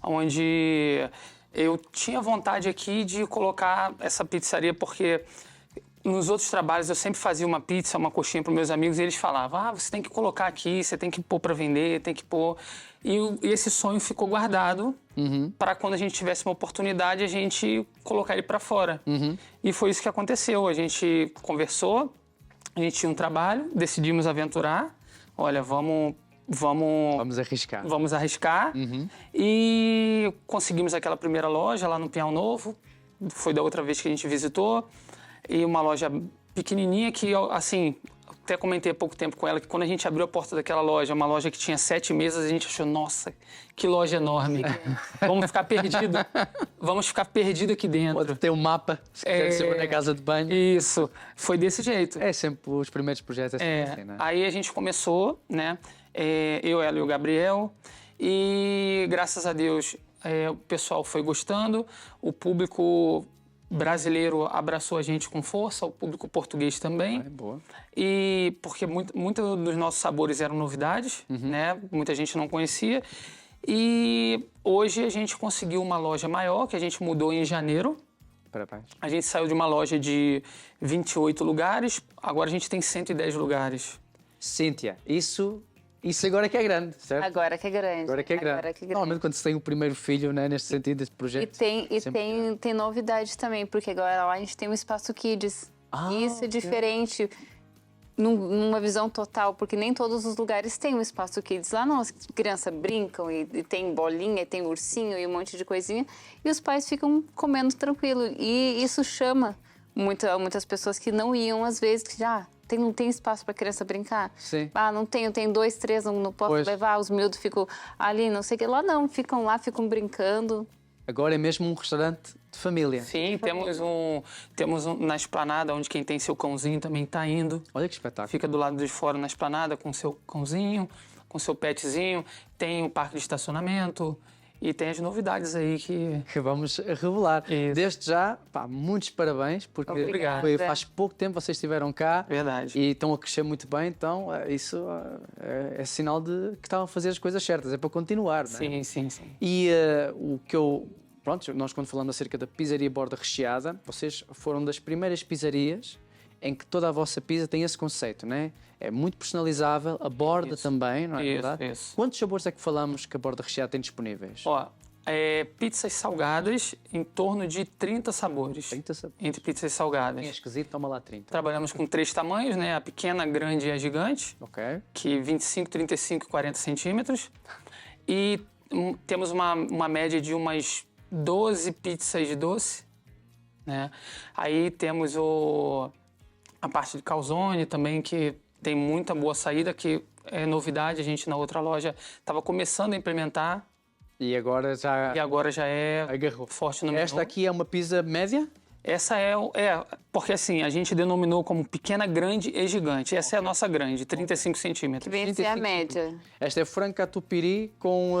onde eu tinha vontade aqui de colocar essa pizzaria porque nos outros trabalhos eu sempre fazia uma pizza, uma coxinha para meus amigos e eles falavam, você tem que colocar aqui, você tem que pôr para vender, tem que pôr... E esse sonho ficou guardado para quando a gente tivesse uma oportunidade a gente colocar ele para fora. E foi isso que aconteceu, a gente conversou, a gente tinha um trabalho, decidimos aventurar. Olha, vamos arriscar. Vamos arriscar. E conseguimos aquela primeira loja lá no Pinhal Novo. Foi da outra vez que a gente visitou. E uma loja pequenininha que, assim, até comentei há pouco tempo com ela que quando a gente abriu a porta daquela loja, uma loja que tinha 7 mesas, a gente achou, nossa, que loja enorme. Vamos ficar perdido. Vamos ficar perdido aqui dentro. Pode ter um mapa, se quiser ser na casa de banho. Isso. Foi desse jeito. É sempre os primeiros projetos assim, né? Aí a gente começou, né? Eu, ela e o Gabriel. E graças a Deus o pessoal foi gostando, o público brasileiro abraçou a gente com força, o público português também. Boa. E porque muito dos nossos sabores eram novidades, né? Muita gente não conhecia. E hoje a gente conseguiu uma loja maior, que a gente mudou em janeiro. Parabéns. A gente saiu de uma loja de 28 lugares, agora a gente tem 110 lugares. Cíntia, isso Isso agora é que é grande, certo? Agora que é grande. Agora é que é grande. Agora que é grande. Normalmente quando se tem o primeiro filho, né, neste sentido, esse E projeto. tem novidade também, porque agora lá a gente tem um espaço Kids. E isso é diferente numa visão total, porque nem todos os lugares têm um espaço Kids. Lá não, as crianças brincam e tem bolinha, e tem ursinho e um monte de coisinha, e os pais ficam comendo tranquilo. E isso chama muitas pessoas que não iam, às vezes, que já não tem espaço para criança brincar. Sim. Ah, não tenho, tem 2, 3, não posso Pois. levar, os miúdos ficam ali, não sei o que. Lá não, ficam lá, ficam brincando. Agora é mesmo um restaurante de família. Sim, temos um na esplanada, onde quem tem seu cãozinho também está indo. Olha que espetáculo. Fica do lado de fora na esplanada com seu cãozinho, com seu petzinho. Tem o parque de estacionamento e tem as novidades aí que... Vamos revelar. Isso. Desde já, pá, muitos parabéns, porque Obrigado. faz pouco tempo vocês estiveram cá. Verdade. E estão a crescer muito bem, então isso é sinal de que estão a fazer as coisas certas, é para continuar, não é? Sim. E o que eu... Pronto, nós quando falamos acerca da pizzaria borda recheada, vocês foram das primeiras pizzarias em que toda a vossa pizza tem esse conceito, não é? É muito personalizável, a borda também, não é verdade? Isso. Quantos sabores é que falamos que a borda recheada tem disponíveis? Ó, pizzas salgadas em torno de 30 sabores. 30 sabores. Entre pizzas salgadas. Quem é esquisito, toma lá 30. Trabalhamos com 3 tamanhos, né? A pequena, a grande e a gigante. Ok. Que 25, 35 e 40 centímetros. E temos uma média de umas 12 pizzas doce, né? Aí temos a parte de calzone também, que tem muita boa saída, que é novidade, a gente na outra loja estava começando a implementar E agora já e agora já é agarrou. forte no menu. Esta aqui é uma pizza média? Essa porque assim, a gente denominou como pequena, grande e gigante. Essa é a nossa grande, 35 centímetros. Vem ser a média. Esta é frango catupiry com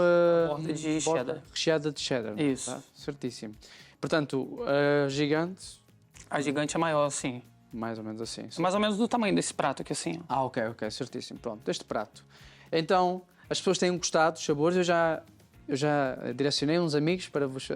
Borda de cheddar. recheada de cheddar. Isso. Tá? Certíssimo. Portanto, a gigante, A gigante é maior, assim. mais ou menos assim. Mais ou menos do tamanho desse prato aqui, assim. Ó. Ok, certíssimo. Pronto, deste prato. Então, as pessoas têm gostado dos sabores. Eu já direcionei uns amigos para vos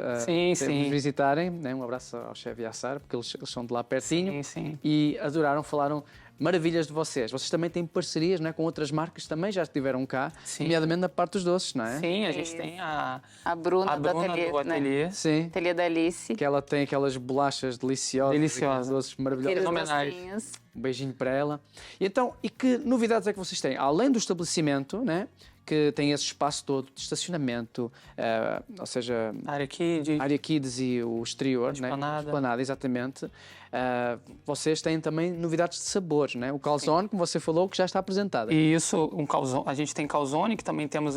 visitarem. Né? Um abraço ao chefe Yassar, porque eles são de lá pertinho. Sim. E adoraram, falaram maravilhas de vocês. Vocês também têm parcerias, não é, com outras marcas que também já estiveram cá, Sim. nomeadamente na parte dos doces, não é? Sim, a gente tem a Bruna do ateliê, do ateliê. Sim. Ateliê da Alice. Que ela tem aquelas bolachas deliciosas. Deliciosas. aqueles doces maravilhosos. Aqueles fenomenais. docinhos. Um beijinho para ela. E então, e que novidades é que vocês têm? Além do estabelecimento, né, que tem esse espaço todo de estacionamento, ou seja, Área Kids. área kids e o exterior, né? Esplanada. Esplanada, exatamente. Vocês têm também novidades de sabores, né? O calzone, como você falou, que já está apresentado. E isso, a gente tem calzone, que também temos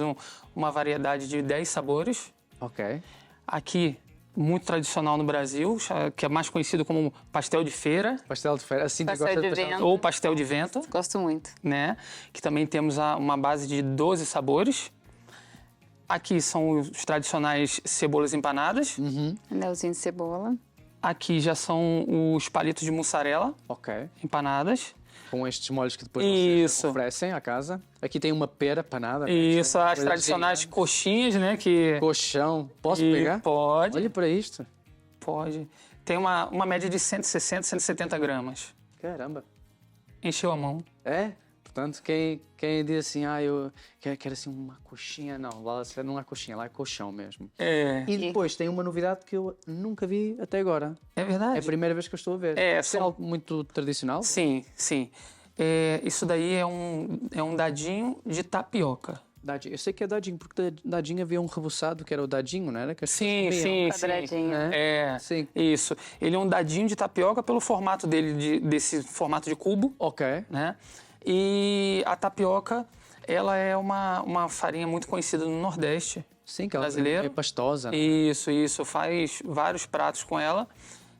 uma variedade de 10 sabores. Ok. Aqui, muito tradicional no Brasil, que é mais conhecido como pastel de feira Pastel de feira. Assim Pastel gosta de pastel vento. ou pastel de vento, Gosto muito. né? Que também temos uma base de 12 sabores. Aqui são os tradicionais cebolas empanadas. Anelzinho de cebola. Aqui já são os palitos de mussarela Ok. empanadas. Com estes molhos que depois vocês Isso. oferecem à casa. Aqui tem uma pera panada. né? Isso, as Coisa tradicionais gigante. coxinhas, né? Que Colchão. Posso E pegar? Pode, Olha para isto. pode. Tem uma média de 160, 170 gramas. Caramba. Encheu a mão. É? Portanto, quem diz assim, eu quero assim uma coxinha, não, lá não é coxinha, lá é colchão mesmo. É, E depois tem uma novidade que eu nunca vi até agora. é É a verdade. primeira vez que eu estou a ver. É, Isso é algo muito tradicional? Sim. Isso daí é um dadinho de tapioca. Dadinho. Eu sei que é dadinho, porque dadinho havia um rebuçado que era o dadinho, não era? Que as pessoas Sim, comiam. Quadradinho. Né? É, Sim. isso. Ele é um dadinho de tapioca pelo formato dele, desse formato de cubo, Ok. né? E a tapioca, ela é uma farinha muito conhecida no Nordeste. Sim, que ela Brasileiro. é pastosa. Né? Isso. Faz vários pratos com ela.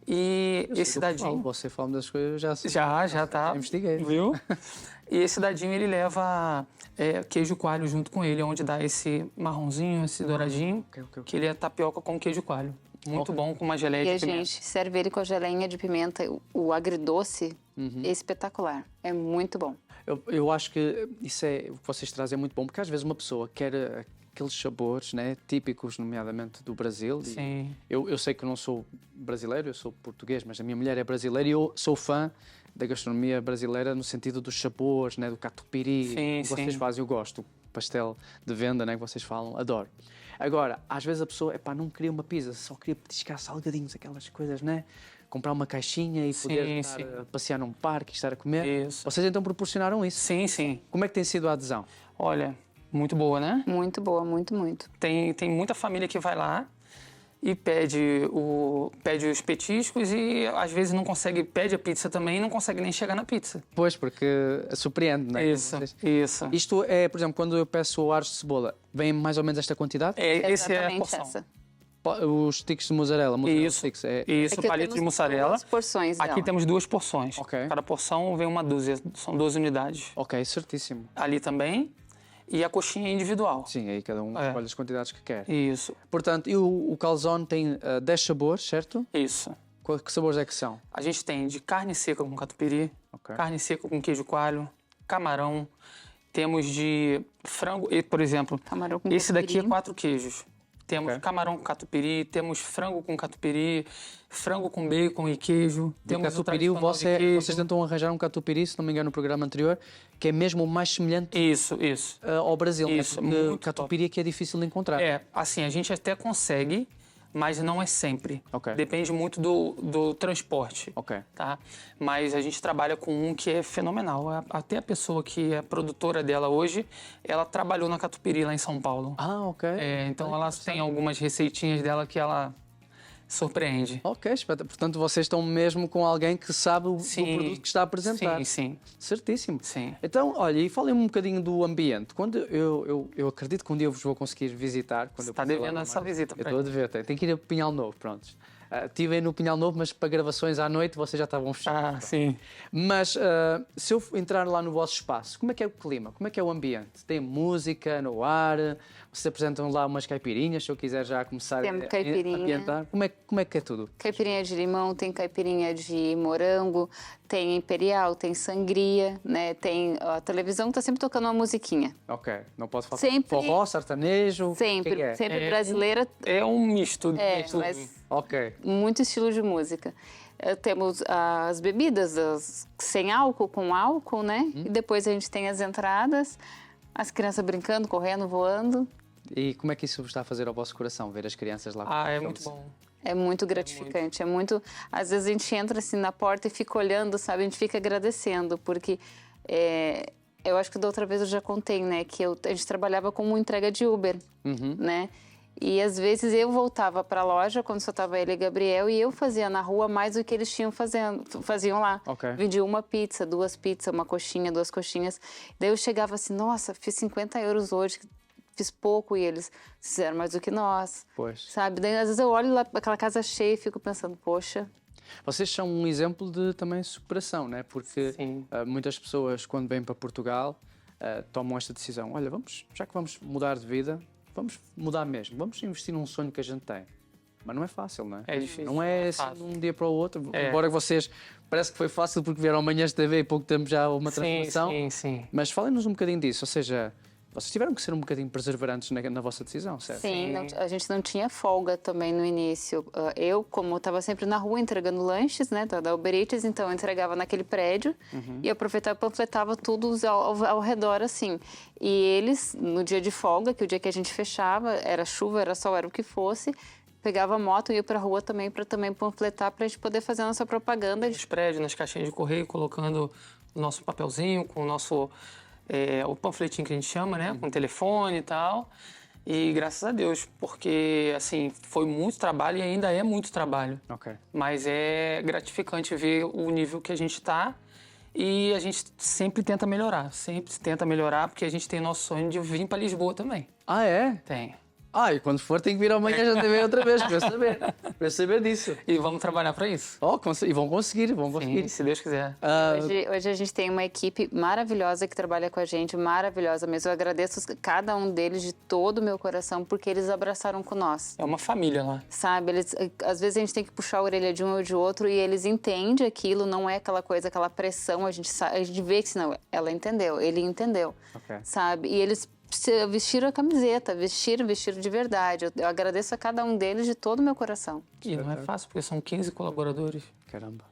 E Eu sei esse do que falo, dadinho... você fala das coisas, eu já sei. Já tá. Investiguei. Viu? E esse dadinho, ele leva queijo coalho junto com ele, onde dá esse marronzinho, esse douradinho, Ok. que ele é tapioca com queijo coalho. Muito bom com uma geleia E a de pimenta. gente serve ele com a geleinha de pimenta. O agridoce é espetacular. É muito bom. Eu acho que isso é o que vocês trazem é muito bom, porque às vezes uma pessoa quer aqueles sabores, né, típicos, nomeadamente do Brasil. Sim. Eu sei que eu não sou brasileiro, eu sou português, mas a minha mulher é brasileira e eu sou fã da gastronomia brasileira no sentido dos sabores, né, do catupiry. Sim, O que vocês sim. fazem, eu gosto. pastel de venda, né, que vocês falam, adoro. Agora, às vezes a pessoa, não queria uma pizza, só queria petiscar salgadinhos, aquelas coisas, né? Comprar uma caixinha e poder estar a passear num parque e estar a comer. Isso. Vocês então proporcionaram isso? Sim, sim. Como é que tem sido a adesão? Olha, muito boa, né? Muito boa, muito, muito. Tem muita família que vai lá e pede os petiscos e às vezes não consegue, pede a pizza também e não consegue nem chegar na pizza. Pois, porque surpreende, né? Isso, isso. Isto é, por exemplo, quando eu peço aros de cebola, vem mais ou menos esta quantidade? Esse é a Exatamente porção. essa. Os sticks de mozzarella Isso, sticks, isso, Aqui palito de temos mussarela. 2 porções Aqui dela. temos 2 porções. Ok. Cada porção vem uma dúzia, são 12 unidades. Ok, certíssimo. Ali também. E a coxinha individual. Sim, aí cada um escolhe as quantidades que quer. Isso, Portanto, e o calzone tem 10 sabores, certo? isso. Que sabores é que são? A gente tem de carne seca com catupiry, Ok. carne seca com queijo coalho, camarão. Temos de frango, por exemplo, Camarão com esse daqui é catupiry. 4 queijos. Temos Ok. camarão com catupiry, temos frango com catupiry, frango com bacon e queijo. O Temos catupiry, tradicional de queijo. vocês tentam arranjar um catupiry, se não me engano, no programa anterior, que é mesmo o mais semelhante Isso. ao Brasil. Isso, né? Porque muito catupiry é que é difícil de encontrar. É, assim, a gente até consegue, mas não é sempre. Ok. Depende muito do transporte. Ok. Tá? Mas a gente trabalha com um que é fenomenal. Até a pessoa que é produtora dela hoje, ela trabalhou na Catupiry lá em São Paulo. Ah, ok. Então ela tem algumas receitinhas dela que ela surpreende. Ok, portanto vocês estão mesmo com alguém que sabe do produto que está a apresentar. Sim, sim. Certíssimo. Sim. Então, olha, e falem um bocadinho do ambiente. Quando eu acredito que um dia eu vos vou conseguir visitar. Quando Você eu está passar lá devendo no essa mar. visita Eu para estou a dever, tem que ir a Pinhal Novo, pronto. Estive aí no Pinhal Novo, mas para gravações à noite vocês já estavam fechados. sim. Mas se eu entrar lá no vosso espaço, como é que é o clima? Como é que é o ambiente? Tem música no ar? Vocês apresentam lá umas caipirinhas, se eu quiser já começar Temos a caipirinha. ambientar? Como é que é tudo? Caipirinha de limão, tem caipirinha de morango, tem imperial, tem sangria, né? Tem a televisão tá sempre tocando uma musiquinha. Ok, não posso falar Sempre- forró, sertanejo? Sempre, o que é? sempre brasileira. É um misto. É, de tudo. mas Ok, muito estilo de música. Temos as bebidas sem álcool, com álcool, né? E depois a gente tem as entradas, as crianças brincando, correndo, voando. e como é que isso está a fazer ao vosso coração, ver as crianças lá? É muito bom. É muito gratificante, é muito... Às vezes a gente entra assim na porta e fica olhando, sabe? A gente fica agradecendo, porque eu acho que da outra vez eu já contei, né? Que a gente trabalhava como entrega de Uber, né? E às vezes eu voltava para a loja quando só estava ele e Gabriel e eu fazia na rua mais do que eles faziam lá. Ok. Vendia uma pizza, 2 pizzas, uma coxinha, 2 coxinhas. Daí eu chegava assim, nossa, fiz 50 euros hoje, fiz pouco e eles fizeram mais do que nós. Pois. Sabe? Daí às vezes eu olho lá aquela casa cheia e fico pensando, poxa, Vocês são um exemplo de também superação, né? Porque Sim. muitas pessoas, quando vêm para Portugal, tomam esta decisão. Olha, já que vamos mudar de vida, vamos mudar mesmo. Vamos investir num sonho que a gente tem. Mas não é fácil, não é? É difícil, Não não é é assim fácil. de um dia para o outro. É. Embora vocês, parece que foi fácil porque vieram amanhã de TV e pouco tempo já houve uma Sim, transformação. sim, sim. Mas falem-nos um bocadinho disso. Ou seja, vocês tiveram que ser um bocadinho perseverantes na vossa decisão, certo? sim, a gente não tinha folga também no início. Eu, como estava sempre na rua entregando lanches, né, da Uber Eats, então eu entregava naquele prédio e aproveitava e panfletava tudo ao redor, assim. E eles, no dia de folga, que é o dia que a gente fechava, era chuva, era sol, era o que fosse, pegava a moto e ia para a rua também para panfletar, para a gente poder fazer a nossa propaganda. Nos prédios, nas caixinhas de correio, colocando o nosso papelzinho com o nosso... o panfletinho que a gente chama, né? Com telefone e tal. E graças a Deus, porque, assim, foi muito trabalho e ainda é muito trabalho. Ok. Mas é gratificante ver o nível que a gente está e a gente sempre tenta melhorar. Sempre tenta melhorar, porque a gente tem nosso sonho de vir para Lisboa também. Ah, é? Tem. E quando for tem que vir amanhã já TV outra vez, para eu saber disso. E vamos trabalhar para isso. E vão conseguir. Sim, se Deus quiser. Hoje a gente tem uma equipe maravilhosa que trabalha com a gente, maravilhosa mesmo. Eu agradeço cada um deles de todo o meu coração, porque eles abraçaram com nós. É uma família lá. Sabe, às vezes a gente tem que puxar a orelha de um ou de outro e eles entendem aquilo, não é aquela coisa, aquela pressão, a gente vê que senão ela entendeu, ele entendeu, Ok. sabe? E eles vestiram a camiseta, vestiram de verdade. Eu agradeço a cada um deles de todo o meu coração. E não é fácil, porque são 15 colaboradores. Caramba.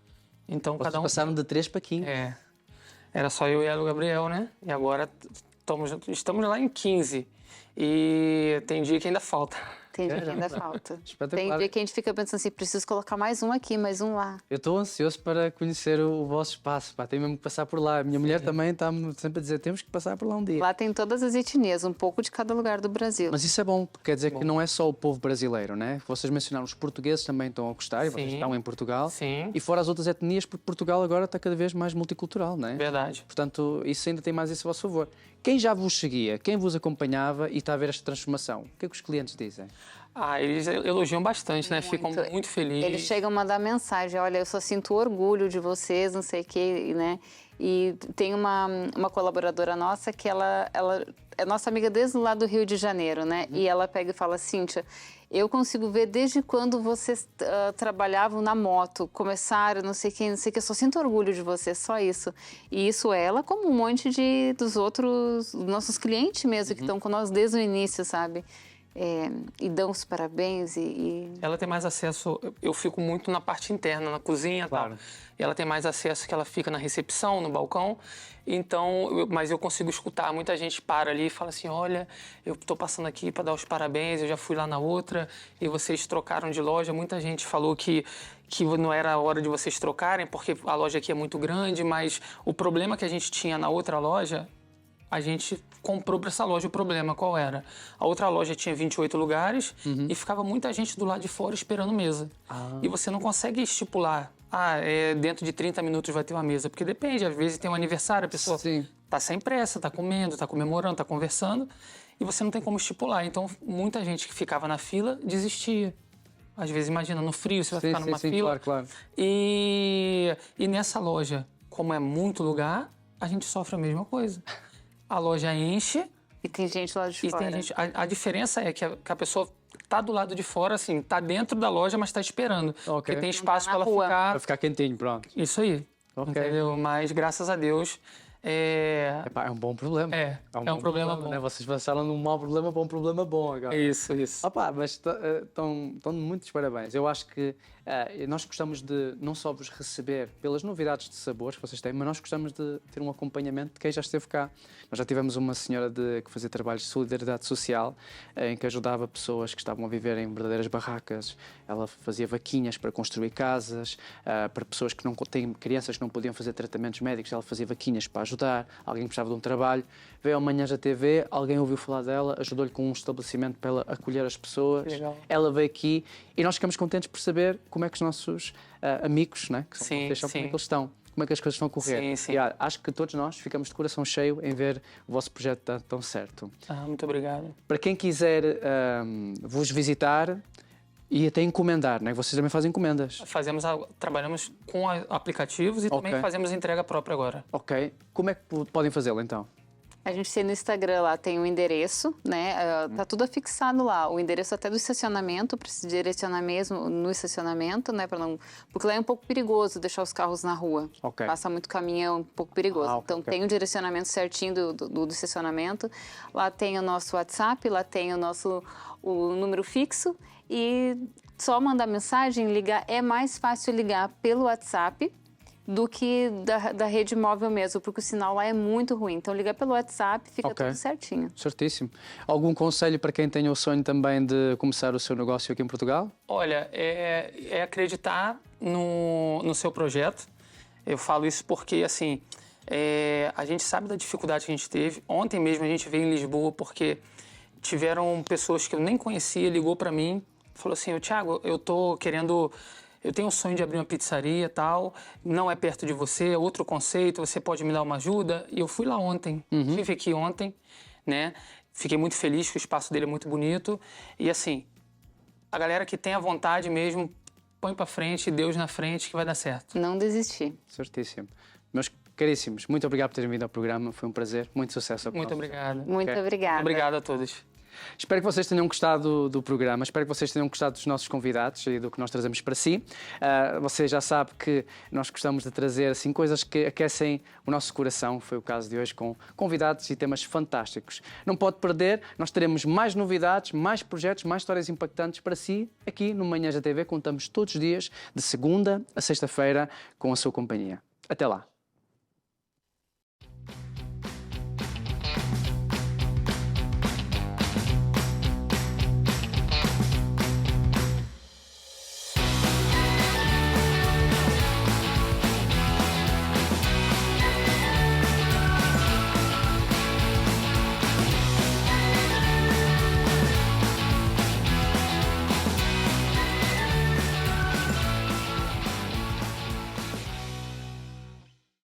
Então, Vocês cada um... passaram de 3 para 15. Era só eu e ela e o Gabriel, né? E agora estamos lá em 15 e tem dia que ainda falta. Tem dia que ainda falta. Espetacular. Tem dia que a gente fica pensando assim, preciso colocar mais um aqui, mais um lá. Eu estou ansioso para conhecer o vosso espaço, pá, tenho mesmo que passar por lá. A minha mulher também está-me sempre a dizer, temos que passar por lá um dia. Lá tem todas as etnias, um pouco de cada lugar do Brasil. Mas isso é bom, porque quer dizer que não é só o povo brasileiro, né? Vocês mencionaram, os portugueses também estão a gostar, e vocês Sim. estão em Portugal. Sim. E fora as outras etnias, porque Portugal agora está cada vez mais multicultural, não é? Verdade. Portanto, isso ainda tem mais isso a vosso favor. Quem já vos seguia, quem vos acompanhava e está a ver esta transformação, o que é que os clientes dizem? Eles elogiam bastante, né? Ficam muito felizes. Eles chegam a mandar mensagem, olha, eu só sinto orgulho de vocês, não sei o quê, né? E tem uma colaboradora nossa que ela é nossa amiga desde lá do Rio de Janeiro, né? E ela pega e fala, Cíntia, eu consigo ver desde quando vocês trabalhavam na moto, começaram, não sei o que, eu só sinto orgulho de vocês, só isso. E isso ela como um monte dos nossos clientes mesmo, que estão com nós desde o início, sabe? E dão os parabéns Ela tem mais acesso, eu fico muito na parte interna, na cozinha e Claro. tal. E ela tem mais acesso que ela fica na recepção, no balcão. Então, mas eu consigo escutar. Muita gente para ali e fala assim, olha, eu estou passando aqui para dar os parabéns, eu já fui lá na outra e vocês trocaram de loja. Muita gente falou que não era a hora de vocês trocarem porque a loja aqui é muito grande, mas o problema que a gente tinha na outra loja, a gente comprou para essa loja. O problema qual era? A outra loja tinha 28 lugares e ficava muita gente do lado de fora esperando mesa. E você não consegue estipular, dentro de 30 minutos vai ter uma mesa, porque depende, às vezes tem um aniversário, a pessoa Sim. tá sem pressa, tá comendo, tá comemorando, tá conversando, e você não tem como estipular. Então, muita gente que ficava na fila desistia. Às vezes, imagina, no frio, você vai ficar numa fila. Claro. E nessa loja, como é muito lugar, a gente sofre a mesma coisa. A loja enche e tem gente lá de e fora. tem gente. A diferença é que a pessoa tá do lado de fora, assim, tá dentro da loja, mas tá esperando. Porque tem espaço Não tá para na ela rua. ficar. Para ficar quentinho, pronto. Isso aí. Ok. Entendeu? Mas graças a Deus. Epá, é um bom problema. É um bom problema bom. né? Vocês passaram num mau problema para um problema bom agora. Isso. Opa, mas estão muitos parabéns. Eu acho que nós gostamos de não só vos receber pelas novidades de sabores que vocês têm, mas nós gostamos de ter um acompanhamento de quem já esteve cá. Nós já tivemos uma senhora que fazia trabalhos de solidariedade social, em que ajudava pessoas que estavam a viver em verdadeiras barracas. Ela fazia vaquinhas para construir casas, para pessoas que não têm crianças que não podiam fazer tratamentos médicos, ela fazia vaquinhas para ajudar. Alguém que precisava de um trabalho, veio ao Manhãs da TV, alguém ouviu falar dela, ajudou-lhe com um estabelecimento para ela acolher as pessoas. Legal. Ela veio aqui e nós ficamos contentes por saber como é que os nossos amigos, né, que são vocês, como é que eles estão, como é que as coisas estão a correr. Sim. E acho que todos nós ficamos de coração cheio em ver o vosso projeto estar tão certo. Muito obrigado. Para quem quiser vos visitar e até encomendar, né? Vocês também fazem encomendas. Trabalhamos com aplicativos e também fazemos entrega própria agora. Ok. Como é que podem fazê-lo então? A gente tem no Instagram lá, tem o endereço, né? Tá tudo afixado lá. O endereço até do estacionamento, para se direcionar mesmo no estacionamento, né? Porque lá é um pouco perigoso deixar os carros na rua. Ok. Passa muito caminhão, é um pouco perigoso. Ok. Então tem o direcionamento certinho do estacionamento. Lá tem o nosso WhatsApp, lá tem o número fixo. E só mandar mensagem, ligar. É mais fácil ligar pelo WhatsApp do que da rede móvel mesmo, porque o sinal lá é muito ruim. Então, ligar pelo WhatsApp fica tudo certinho. Certíssimo. Algum conselho para quem tem o sonho também de começar o seu negócio aqui em Portugal? Olha, é acreditar no seu projeto. Eu falo isso porque, assim, a gente sabe da dificuldade que a gente teve. Ontem mesmo a gente veio em Lisboa porque tiveram pessoas que eu nem conhecia, ligou para mim, falou assim, Thiago, eu tenho o sonho de abrir uma pizzaria e tal, não é perto de você, é outro conceito, você pode me dar uma ajuda? E eu fui lá ontem, estive aqui ontem, né? Fiquei muito feliz que o espaço dele é muito bonito. E assim, a galera que tem a vontade mesmo, põe pra frente, Deus na frente, que vai dar certo. Não desistir. Certíssimo. Meus caríssimos, muito obrigado por terem vindo ao programa, foi um prazer, muito sucesso. Muito obrigado. Muito obrigada. Obrigado a todos. Espero que vocês tenham gostado do programa, espero que vocês tenham gostado dos nossos convidados e do que nós trazemos para si. Você já sabe que nós gostamos de trazer assim, coisas que aquecem o nosso coração, foi o caso de hoje com convidados e temas fantásticos. Não pode perder, nós teremos mais novidades, mais projetos, mais histórias impactantes para si aqui no Manhãs da TV. Contamos todos os dias, de segunda a sexta-feira, com a sua companhia. Até lá!